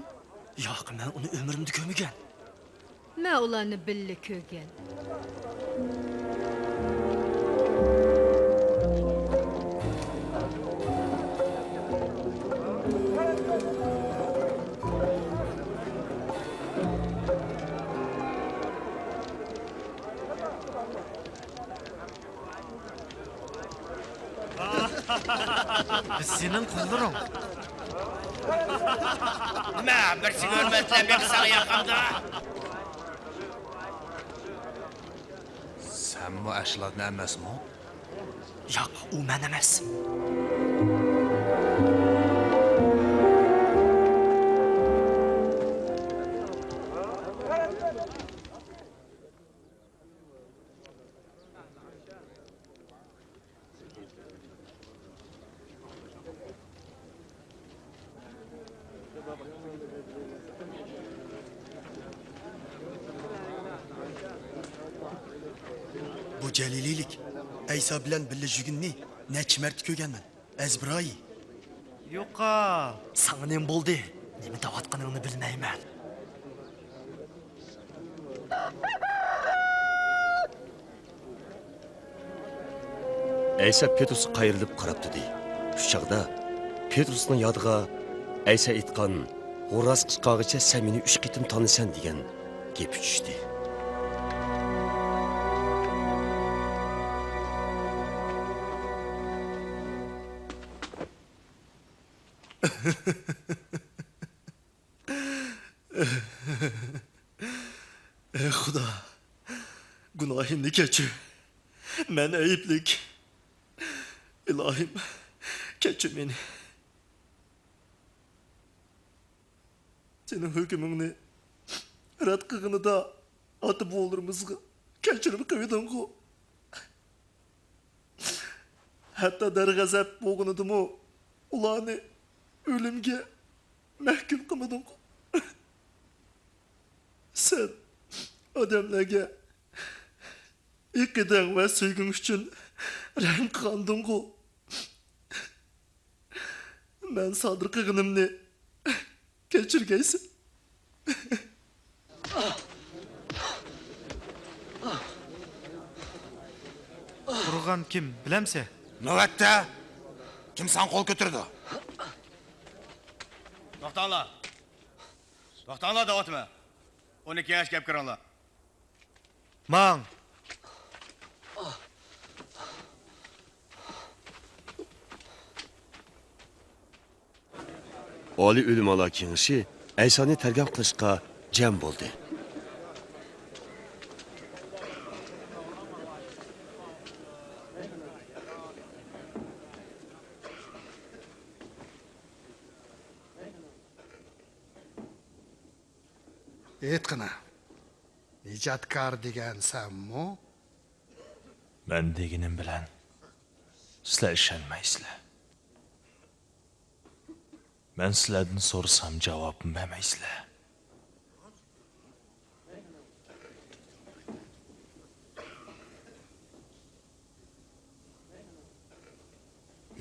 Yo'q, men uni umrimda ko'rmagan. Men ularni birga ko'rgan. Biz senin qulluring. Nima, bir seni hurmatlab yaqsan yaqamda. Sen bu ashlarni emasmi? Yo'q, u men emas. Bu jalililik Aysa bilan birga yurganni necha marta ko'rganman. Azbroyi. Yo'qa. Sana nima bo'ldi? Nima davatqaningni bilmayman. Aysa Petrus qayrilib qarab turdi. Shu chaqda Petrusning yodiga Aysa aytgan "Xo'roz chiqqanicha sen meni 3 qitim tanisan" degan gap tushdi. Ey Xudo, gunohimni kechir. Men ayiblik. Ilohim, kechir meni. Senin hükmünü rad qilganida ota bo'g'larimizga kechirib qo'yding-ku. Hatto darg'azab bo'lganidimi, ularni o'limga mahkum qilmading-ku. Sen odamlarga iqiding va suyg'ing uchun rahm qilding-ku. Men sodir qilganimni kechirgaysan. Urgan kim, bilamsa? Navbatda kim san qo'l ko'tardi? To'xtanglar. To'xtanglar davatma. 12 yosh gap kiringlar. Mang. Oliy Ulamalar Kengashi Aysani targ'ib qilishga jam bo'ldi. Aytqina. Ijodkor degansanmi? Men deganim bilan sizlar ishonmaysizlar. Men sizlardan so'rasam javob bermaysizlar.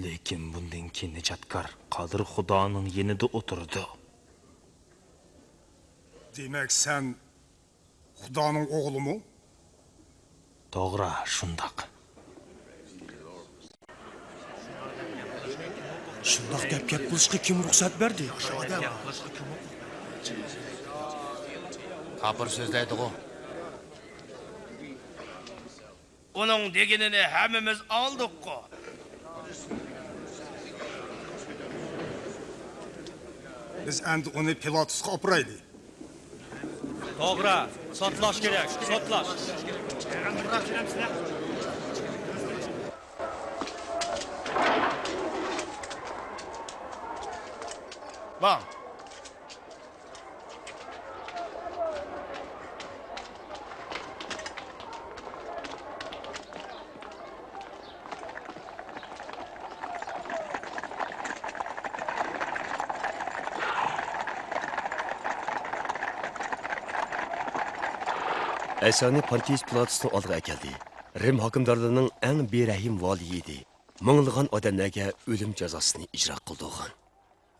Lekin bundan keyin ijodkor Qodir Xudoning yanida o'tirdi. Demek sen Xudoning o'g'limi? To'g'ri, shundoq. Shundoq gap qilishga kim ruxsat berdi? Kapır so'zlaydi-ku. Onun degenini hemimiz aldık-ku. Biz endi onu Pilatus'a opiraylik. To'g'ri, sotlash kerak, sotlash. Bak. Әсәне Понтиус Пилатусның алдыға әкелді. Рим хакимдарларының әң берәхим валиі еді. Мыңлыған адамларга өлім жазасын icra qildigan.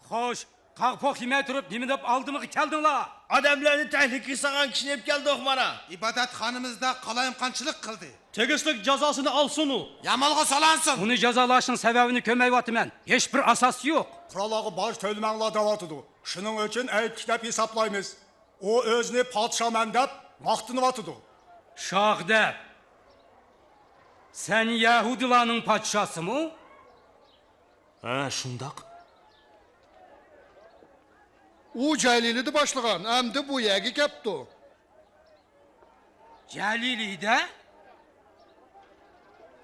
Xo'sh, qaqpoq yemay turib, nima deb oldimga keldinglar? Adamlarni tahlika salgan kishini olib keldik mana. İbadetxonamizda qalayimqanchilik qildi. Tegishli jazosini olsin u. Yamalg'a solansın. Uni jazolashning sababini ko'rmayapman. Hech bir asos yo'q. Qurolog'i bosh to'lmanglar davotidu. Shuning uchun ayt kitap hesaplaymiz. O o'zini podshoman deb maqtanyapti. Shoh deb. Sen Yahudilarning podshosimi? Ha, shundoq. U Jalilidi boshlagan, endi bu yerga kelibdi. Jalilida?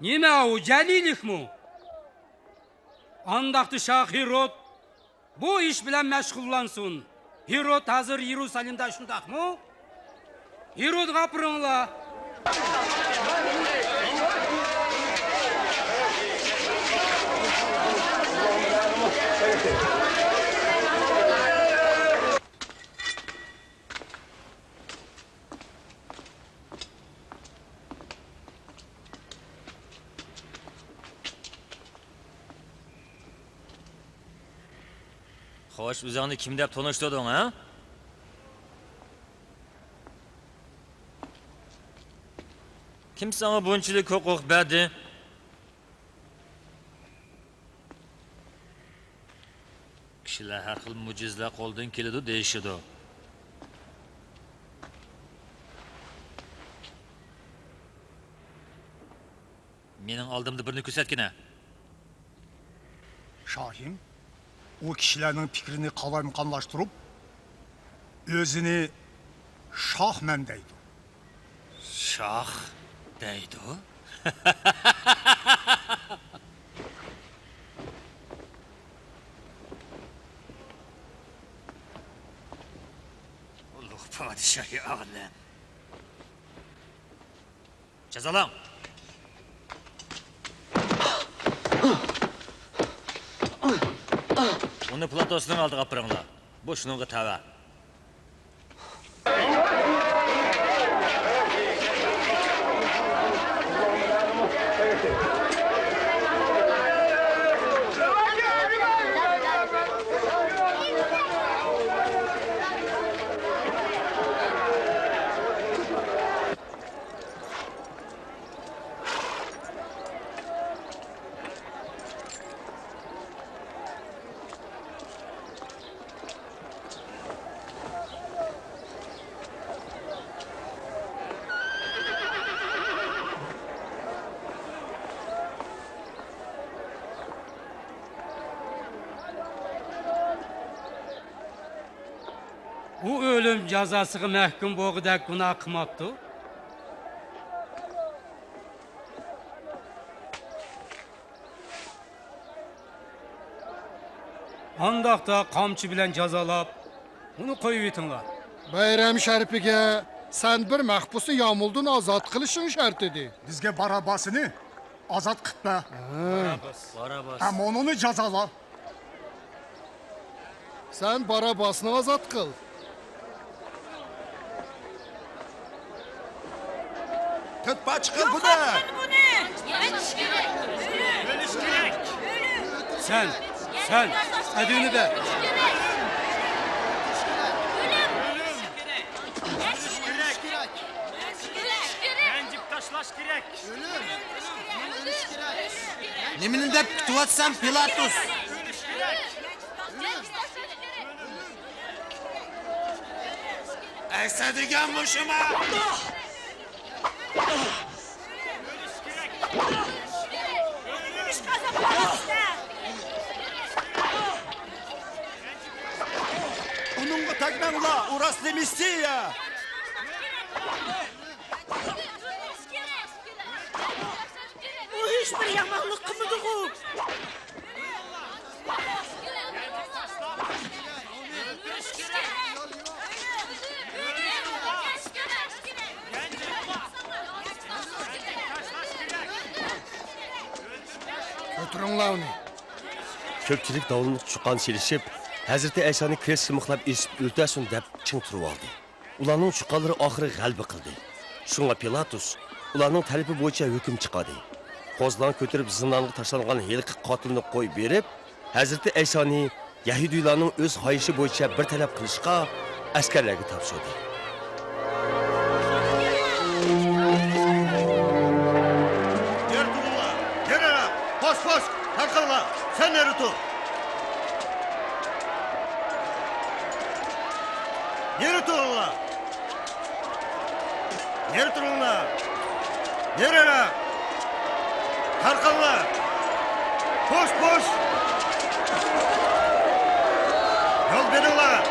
Nima u Jalilikmi? Andaqti Shoh Hirot bu ish bilan mashg'ullansin. Hirot hozir Yerusalimda shundaqmi? Hirot gapiringlar. Xo'sh, o'zingni kim deb tanishtirding, ha? Kim sana bunchalik huquq berdi? Kishilar har xil mo'jizlar qo'ldan keladi deyishadi. Mening oldimda birini ko'rsatgina. Şahim, o kişilerin fikrini qalayimqanlashtirib, özünü şahman deydi. Shoh deydi. Ulug' podshohi o'g'li. Jazolang. Uni Platosning oldiga olib boringlar. Bu shuningga tava. U o'lim jazosiga mahkum bo'lg'idek gunoh qilmabdi. Andaqda qamchi bilan jazolab, uni qo'yib yetinglar. Bayram sharifiga sen bir mahbusi Yomuldan ozod qilishing shart edi. Bizga Barabasini ozod qilma. Barabas. Ammo uni jazola. Sen Barabasni ozod qil. Tutma chiqib buni. Sen, adını de. Nimini deb kutyapsan Pilatus? Aysa degan mushuma. Onunla takmanla orası demişsin ya. O hiçbir yamanlık kımıdı bu. O'tiringlar uni. Ko'pchilik davulni chuqqan selishib, Hazrati Aysoni kres mixlab esib o'ltasin deb ching turib oldi. Ularning chuqqanlari oxiri g'alaba qildi. Shunga Pilatus ularning talabi bo'yicha hukm chiqardi. Qo'zdan ko'tarib zindonga tashlangan yilqi qotilni qo'yib berib, Hazrati Aysoni Yahudiylarning o'z xohishi bo'yicha bir talab qilishga askarlarga topshirdi. Boş, takılma. Sen nereye tut? Nereye tutun la? Nereye tutun la? Nereye la? Takılma. Boş. Yol verin la.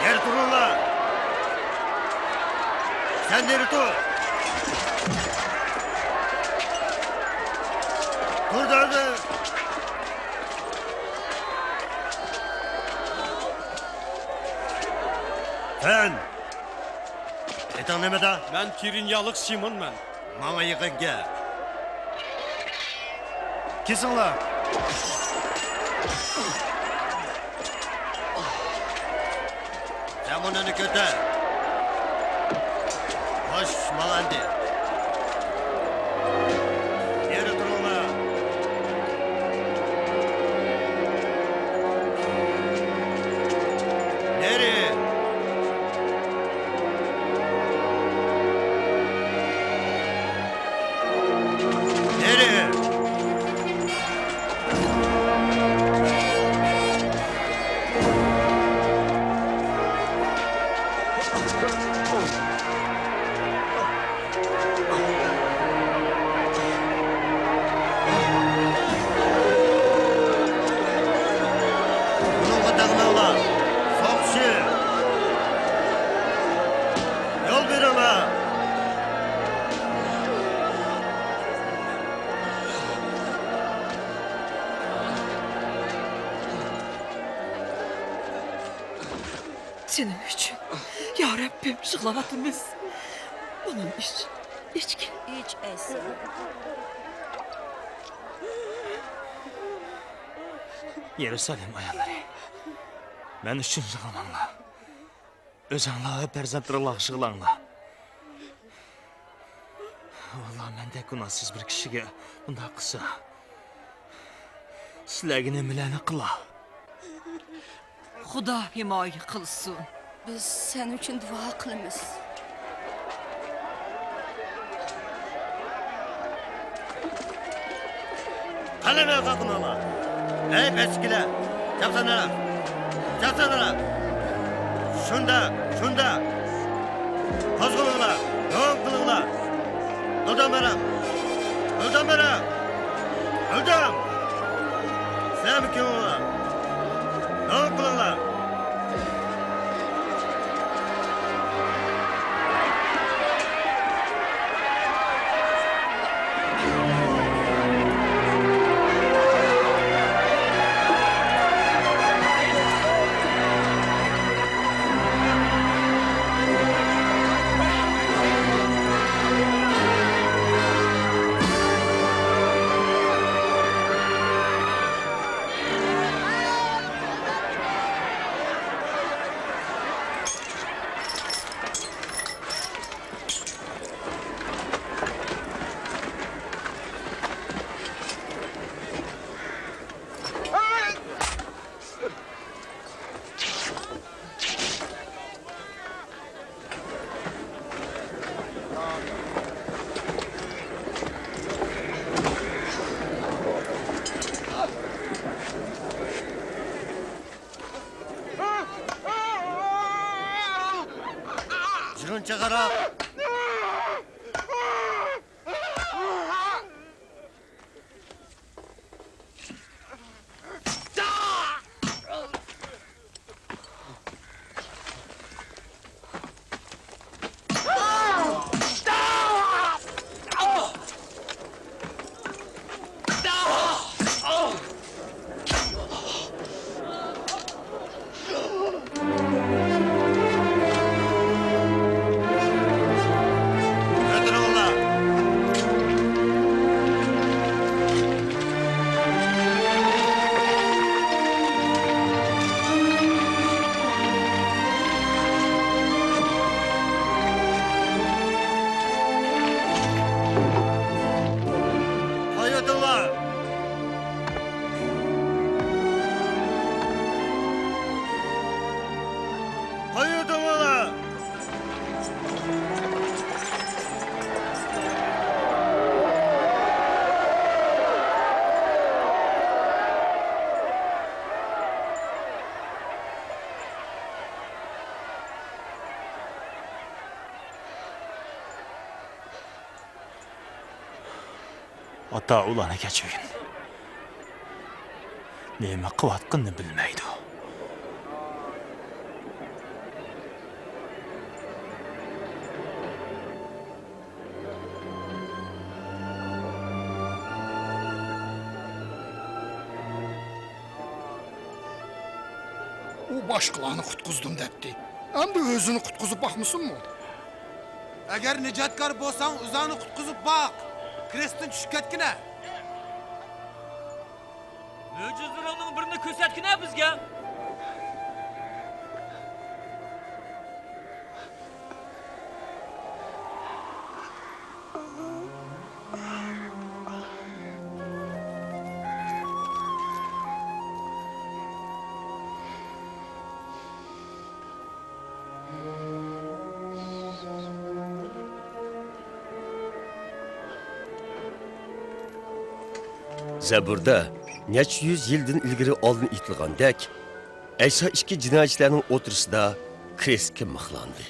Nereye tutun la? Sen nereye tut? Buradaydı. Sen. Etan nemede? Ben Kirinyalık Simon ben. Mama yıkın gel. Kesin la. Sen bunu kötü. Hoş malandi. Senin için. Ya Rabbim şıklavatımız. Onun için. İçki. İç Esa. Yerusalem ayalları. Ben üçün yığılanla. Öz anlağı perzentlerle aşığılanla. Vallahi ben de günahsız bir kişiye bunda kısa. Sizlerine milane kıla. Xudo himoya qilsin. Biz sen için dua qilamiz. Kaleme kalkın ama. Ey peskiler. Çapsanlara. Şunda. Kozgulunlar. Yoğun kılınlar. Öldüm. Sen kim ola? Yoğun kılınlar. Yığınca qara. Ata ularni kechiring. Nima qilayotganini bilmaydi. U başqalarını qutquzdım depti. Endi özünü qutquzub baxmısınmı? Agar nijotkor bo'lsang, o'zingni qutqizib boq. Krestdan tushib ketgina. Mo'jizlarning birini ko'rsatgina bizga. Zaburda necha yuz yildan ilgari oldin aytilgandek, Aysa ikki jinoyatchilarning o'tirisida krestga mixlandi.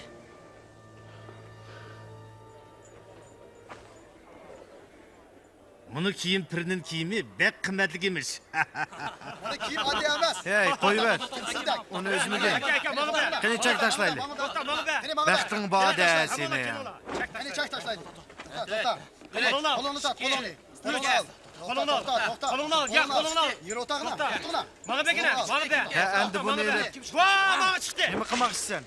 Buni kiyim pirning kiyimi bek qimmatligimiz. Buni kiyim oddiy emas. Hey, qo'yver. Uni o'zimga. Qani chak tashlayli. Baxting boda seni. Qani chak tashlayli. To'xta. Qo'lini tut, qo'lini. Qo'lingni ol. Qo'lingni ol. Ya qo'lingni ol. Yer o'tag'ina. To'xta. Mana begina, mana be. Ha, endi buni elib. Voy, mana chiqdi. Nima qilmoqchisan?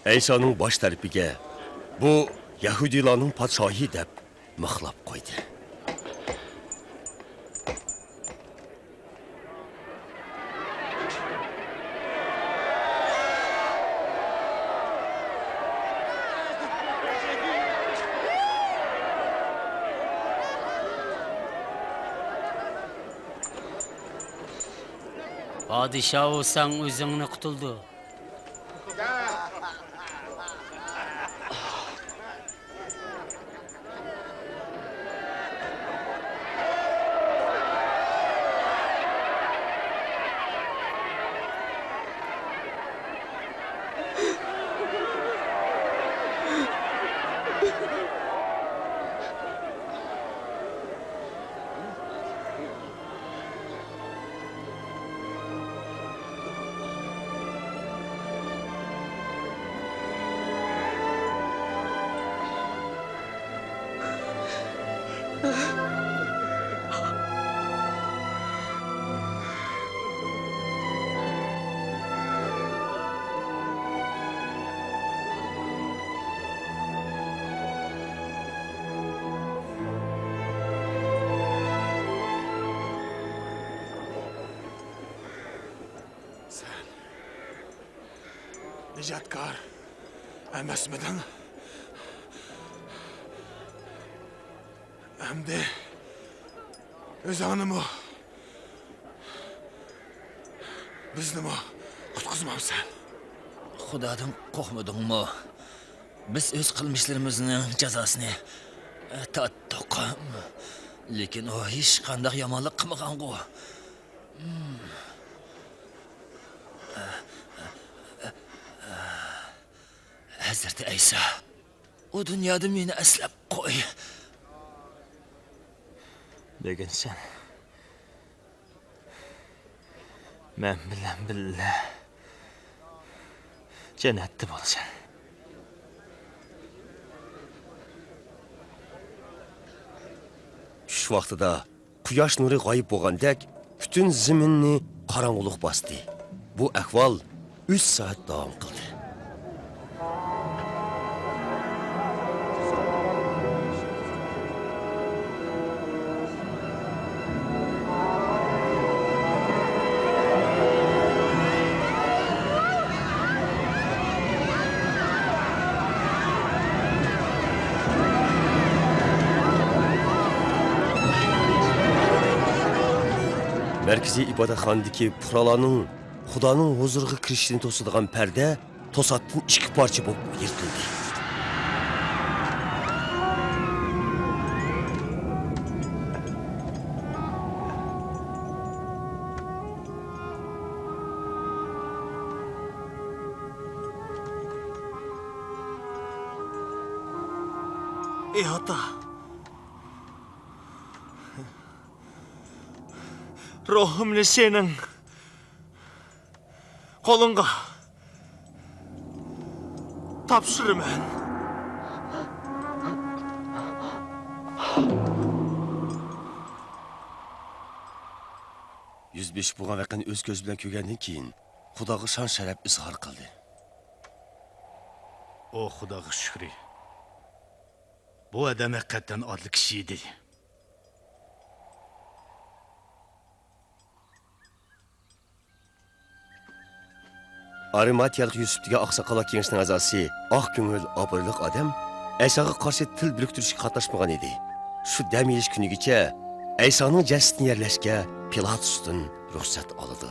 Aysa'nın baş tarafiga bu Yahudilarning podshohi deb mixlab qo'ydi. Padişah olsan o'zingni qutuldi. Nijotkor emasmiding? Endi o'zingni bizni qutqizmamsan. Xudodan qo'rqmadingmi? Biz o'z qilmishlarimizning jazosini Tattoqim. Lekin o hech qanday yomonlik qilmagan-ku. Hazrati Aysa, o dunyoda meni aslab qo'y. Degansan. Men bilan billa jannatda bo'lasan. Tush vaqtida quyosh nuri g'oyib bo'lgandek, butun zaminni qorong'ulik bosdi. Bu ahvol 3 soat davom qildi. Merkezi ibodatxonadagi puhralarning Xudoning huzuriga kirishini to'sadigan parda to'satdan 2 parcha bo'lib yirtildi. Ey ota. Ruhimni sening qo'lingga topshiraman. Yüzbeş bo'lgan vaqtni o'z ko'z bilan ko'rgandan keyin Xudoga shon sharaf izhor qildi. O Xudoga shukri. Bu odam haqiqatan odli kishi edi. Arimatiyalik Yusuf'dagi Oqsoqol kengashining a'zosi, oq ko'ngil, obro'liq odam Aysoga qarshi til biriktirishga qatnashmagan edi. Shu dam olish kunigacha Aysoning jasadini yerlashga Pilatusdan ruxsat oldi.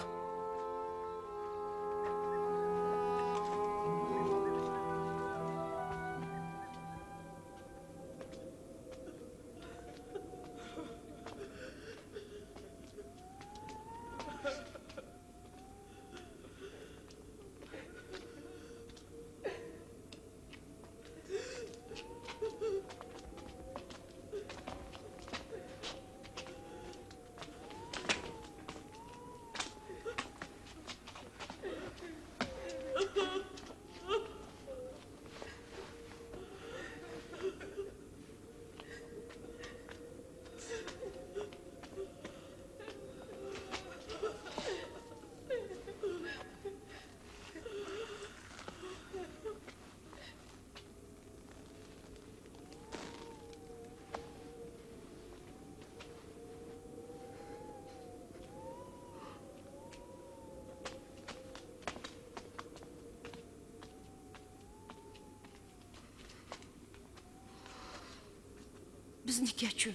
Biz nikahchi.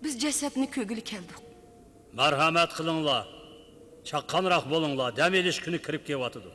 Biz jasadni ko'gili keldik. Marhamat qilinglar. Chaqqanroq bo'linglar. Dam olish kuni kirib kelyotdi.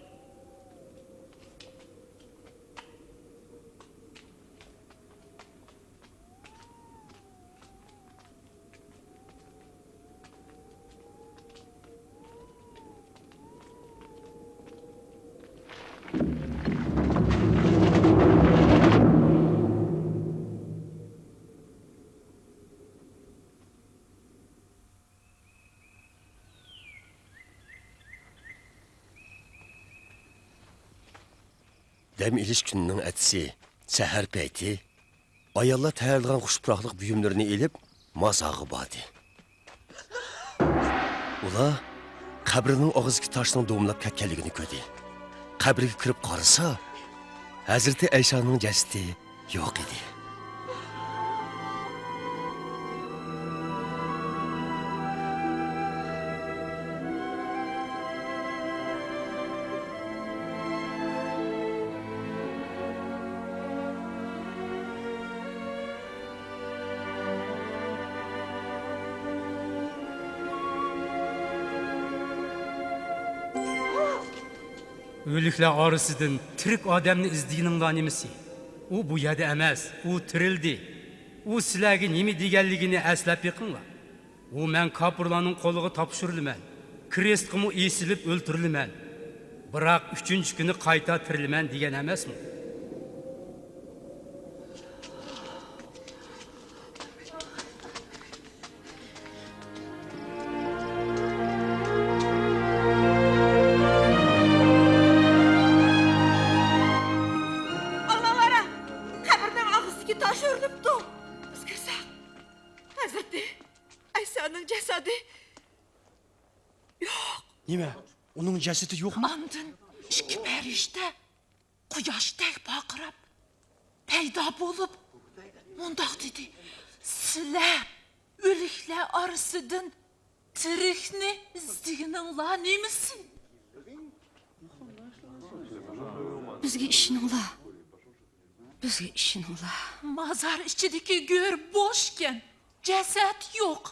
Dam ilish kunining atisi, sahar payti, ayollar tayyorlagan xushpuroqlik buyumlarini elib, mazog'i bordi. Ular qabrining og'ziga toshning do'mlab ketganligini ko'rdi. Qabriga kirib qarasa, Hazrati Aysoning jasadi yo'q edi. O'liklar orasidan tirik odamni izdiyninglar nimasi? U bu yerda emas, u tirildi. u sizlarga nima deganligini eslab yiqinglar. U men kapurlarning qo'liga topshirilaman. Krestqimi esilib o'ltirilaman. Biroq 3-kuni qayta tirilaman degan emasmi? Analara, qabrning og'ziga tosh urilibdi. Biz kirsak, Hazrati Aysoning jasadi yo'q. Nima? Uning jasadi yo'q. Mandın ikki farishta quyoshday baqirib paydo bo'lib mundoq dedi. Sizlar o'liklar orasidan tirikni izdigininglar nemisi? Bizga ishoninglar. Bizga ishoninglar. Mazar ichidagi go'r bo'shkan, jasad yo'q.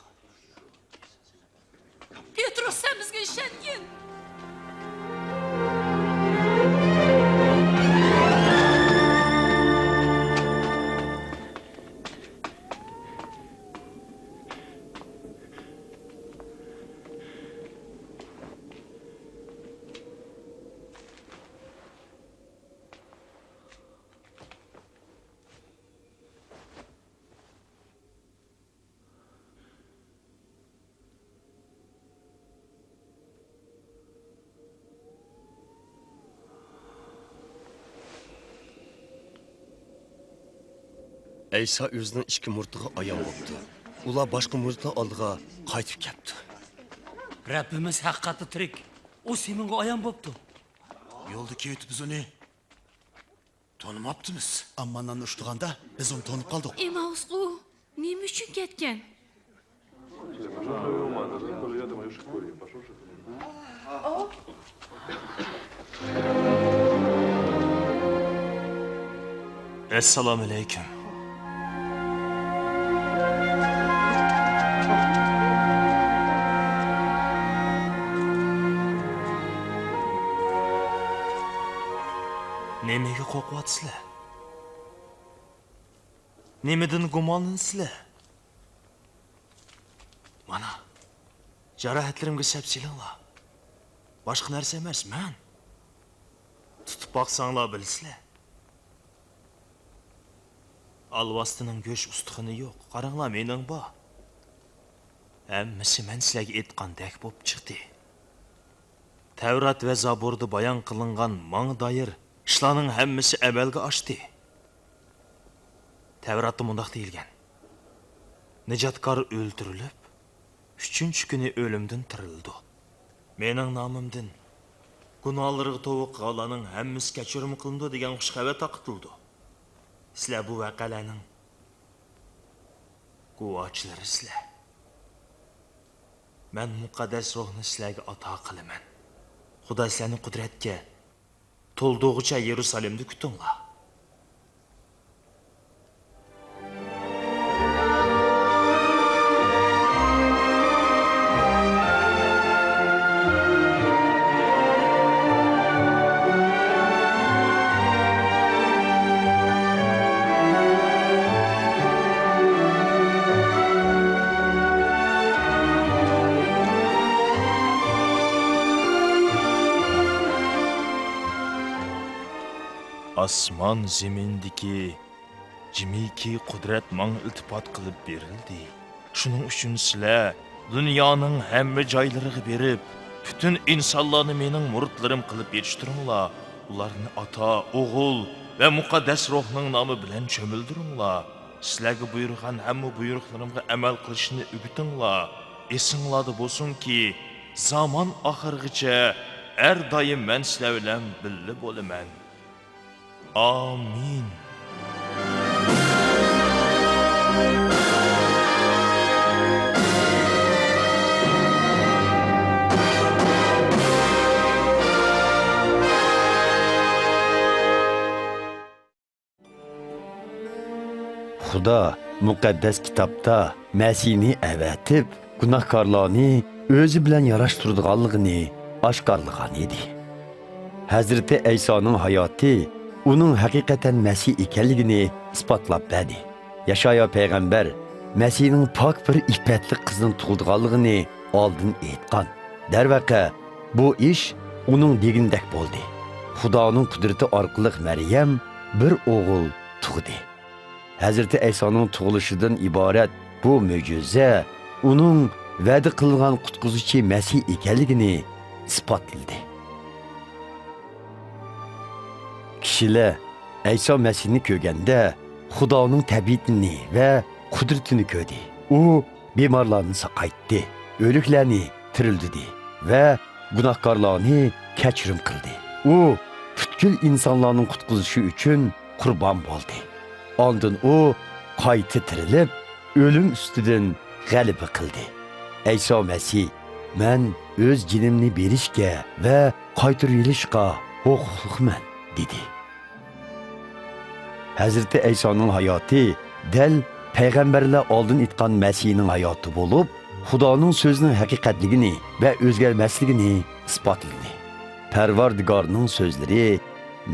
Petrus, sen bizga ishongin. Aysa o'zining ikki murtiga ayon bo'ldi. Ular boshqa murtlar oldiga qaytib keldi. Rabbimiz haqiqatda tirik. O seninga ayon bo'pti. Yo'lda ketib biz uni tanimabdimiz. Ammandan ushtiganda biz uni tanib qoldik. Emausqu nima uchun ketgan? Assalomu alaykum. Nimaga qo'rqyapsizlar? Nimadan gumonlansizlar? Mana jarohatlarimga sapsilinglar. Boshqa narsa emas, men. Tutib boqsanglar bilsizlar. Alvastining go'sh ustixini yo'q. Qaranglar, mening bor. Hammasi men sizlarga aytgandek bo'lib chiqdi. Tavrat va Zaburda bayon qilingan manga doir ishlarning hammasi amalga oshdi. Tavratda mundaq deyilgan. Nijotkor o'ldirilib, 3-kuni o'limdan tirildi. Mening nomimdan gunohlariga to'g'ri qilganlarning hammasi kechirim qilindi degan xush xabar taqtildi. Sizlar bu vaqalarning guvochilarisizlar. Men muqaddas ruhni sizlarga ato qilaman. Xudo sizlarni qudratga to'ldig'icha Yerusalimda kutinglar. Osmon zemindagi jimiki qudrat mang iltifot qilib berildi. Shuning uchun sizlar dunyoning hamma joylariga berib, butun insonlarni mening muridlarim qilib yetishtiringlar. Ularni ota, o'g'il va muqaddas ruhning nomi bilan cho'mildiringlar. Sizlarga buyurgan hamma buyruqlarimga amal qilishni o'rgatinglar. Esinglarda bo'lsinki, zamon oxirigacha har doim men sizlar bilan birga bo'laman. Amin. Xudo muqaddas kitobda Masihni avatib, gunohkorlarni o'zi bilan yarashtirganligini oshkorlagan edi. Hazrati Aysoning hayoti uning haqiqatan Masih ekanligini isbotlab berdi. Yashaya payg'ambar Masihning pok bir iffetli qizning tug'ilganligini oldin aytgan. Darvaqa bu ish uning degindek bo'ldi. Xudoning qudrati orqali Maryam bir o'g'il tug'di. Hazrati Aysoning tug'ilishidan iborat bu mo'jiza uning va'da qilgan qutquzuvchi Masih ekanligini isbotladi. Kishilar Ayso Masihni ko'rganda Xudoning tabiatini va qudratini ko'rdi. U bemorlarni saqaytdi, o'liklarni tirildi va gunohkorlarni kechirim qildi. U butkul insonlarning qutqizishi uchun qurbon bo'ldi. Ondan u qayta tirilib, o'lim ustidan g'alaba qildi. Ayso Masih, men o'z jinimni berishga va qaytarib yilishga huquqliman dedi. Hazreti Aysoning hayoti dal payg'ambarlar oldin aytgan Masihning hayoti bo'lib, Xudoning so'zining haqiqatligini va o'zgarmasligini isbotladi. Parvardigorning so'zlari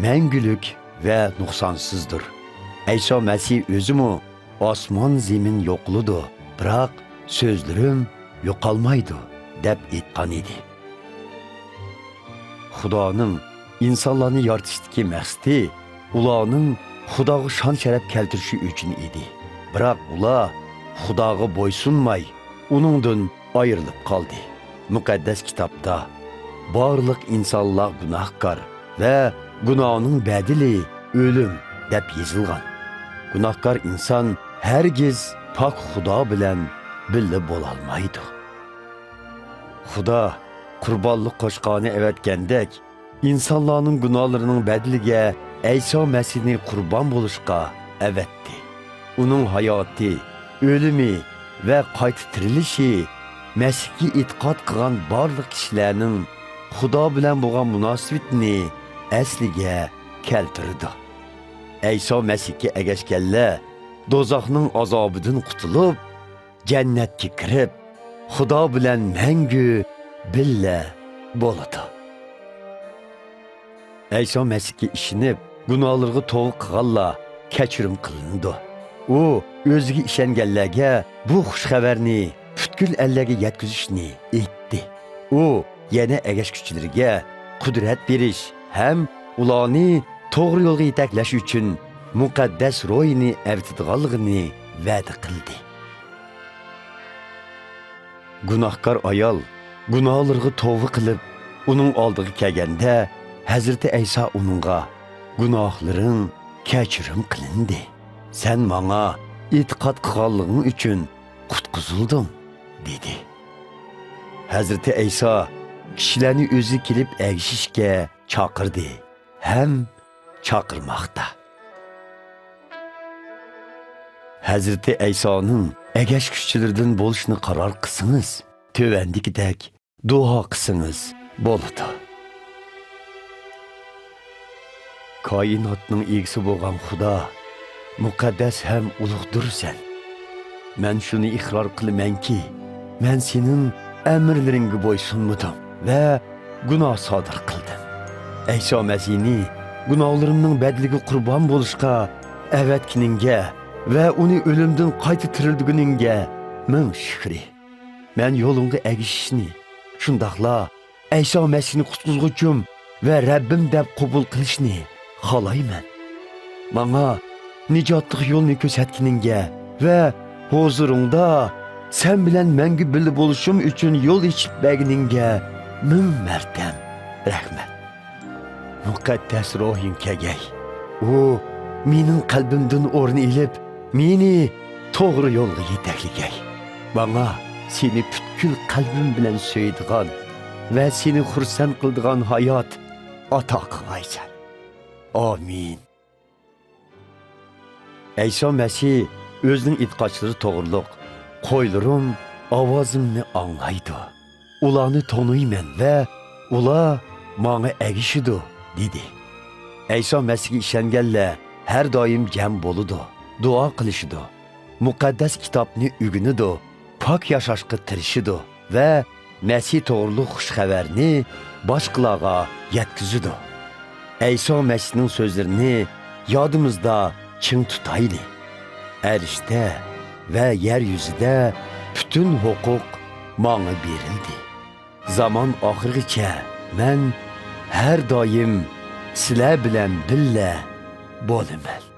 mangulik va nuqsonsizdir. Ayso Masih o'zimi osmon zamin yo'qludi, biroq so'zlarim yo'qolmaydi deb aytgan edi. Xudoning insonlarni yaratishdagi maqsadi ularning Xudoga shon sharaf keltirishi uchun edi. Biroq ular Xudoga bo'ysunmay, uningdan ayrilib qoldi. Muqaddas kitobda barliq insonlar gunohkor va gunohning bedeli o'lim deb yozilgan. Gunohkor inson hargiz pok Xudo bilan birga bo'la olmaydi. Xudo qurbonlik qo'shqani avatgandek, insonlarning gunohlarining bedeliga Ayso Masihni qurbon bo'lishga avatdi. Uning hayoti, o'limi va qayta tirilishi Masihga e'tiqod qilgan barliq kishilarning Xudo bilan bo'lgan munosabatini asliga keltirdi. Ayso Masihga ergashganlar dozoqning azobidan qutulib, jannatga kirib, Xudo bilan mangu birga bo'ladi. Ayso Masihga ishinib, gunohlarga to'g'ri qilganlar kechirim qilindi. U o'ziga ishonganlarga bu xush xabarni butkul ellarga yetkazishni aytdi. U yana ergashuvchilarga qudrat berish ham ularni to'g'ri yo'lga yetaklash uchun muqaddas ro'yini avtidganligini va'da qildi. Gunohkor ayol gunohlarga tavba qilib, uning oldiga kelganda Hazreti Ayso uningga gunohlaring kechirim qilindi. Sen menga e'tiqod qilganliging uchun qutqizildim dedi. Hazreti Ayso kishilarni o'zi kelib ergashishga chaqirdi ham chaqirmoqda. Hazreti Aysoning ergashuvchilaridan bo'lishni qaror qilsangiz, tövendikdek duo qilsangiz bo'ladi. Koinotning egisi bo'lgan Xudo muqaddas ham ulug'dirsan. Men shuni iqror qilamanki, men sening amrlaringga bo'ysunmadim va gunoh sodir qildim. Ayso Masihni gunohlarimning badliga qurbon bo'lishga avatkiningga va uni o'limdan qayta tirildiguningga ming shukri. Men yo'lingga ergashishni, shundaqla Ayso Masihni qutqizguvchim va Rabbim deb qabul qilishni xohlayman. Menga nijotlik yo'lni ko'rsatganingga va huzuringda sen bilan menga birga bo'lishim uchun yo'l ochib berganingga ming martam rahmat. Muqaddas ruhing kelgay. U mening qalbimdan o'rin olib, meni to'g'ri yo'lga yetaklagay. Menga seni butkul qalbim bilan so'yadigan va seni xursand qiladigan hayot ato qilgaysan. Amin. Ayso Masih o'zining e'tiqodchilari to'g'riliq, qo'ylarim ovozimni anglaydi. Ularni tanıyman va ular menga ergashidi dedi. Ayso Masihga ishonganlar har doim jam bo'ladi, duo qilishidi, muqaddas kitobni o'rganidi, pok yashashga tirishidi va Masih to'g'riliq xush xabarni boshqalarga yetkazidi. Ayso Masihning so'zlarini yodimizda ching tutayli. erishda va yer yuzida butun huquq menga berildi. Zaman oxirigacha men har doim sizlar bilan birga bo'laman.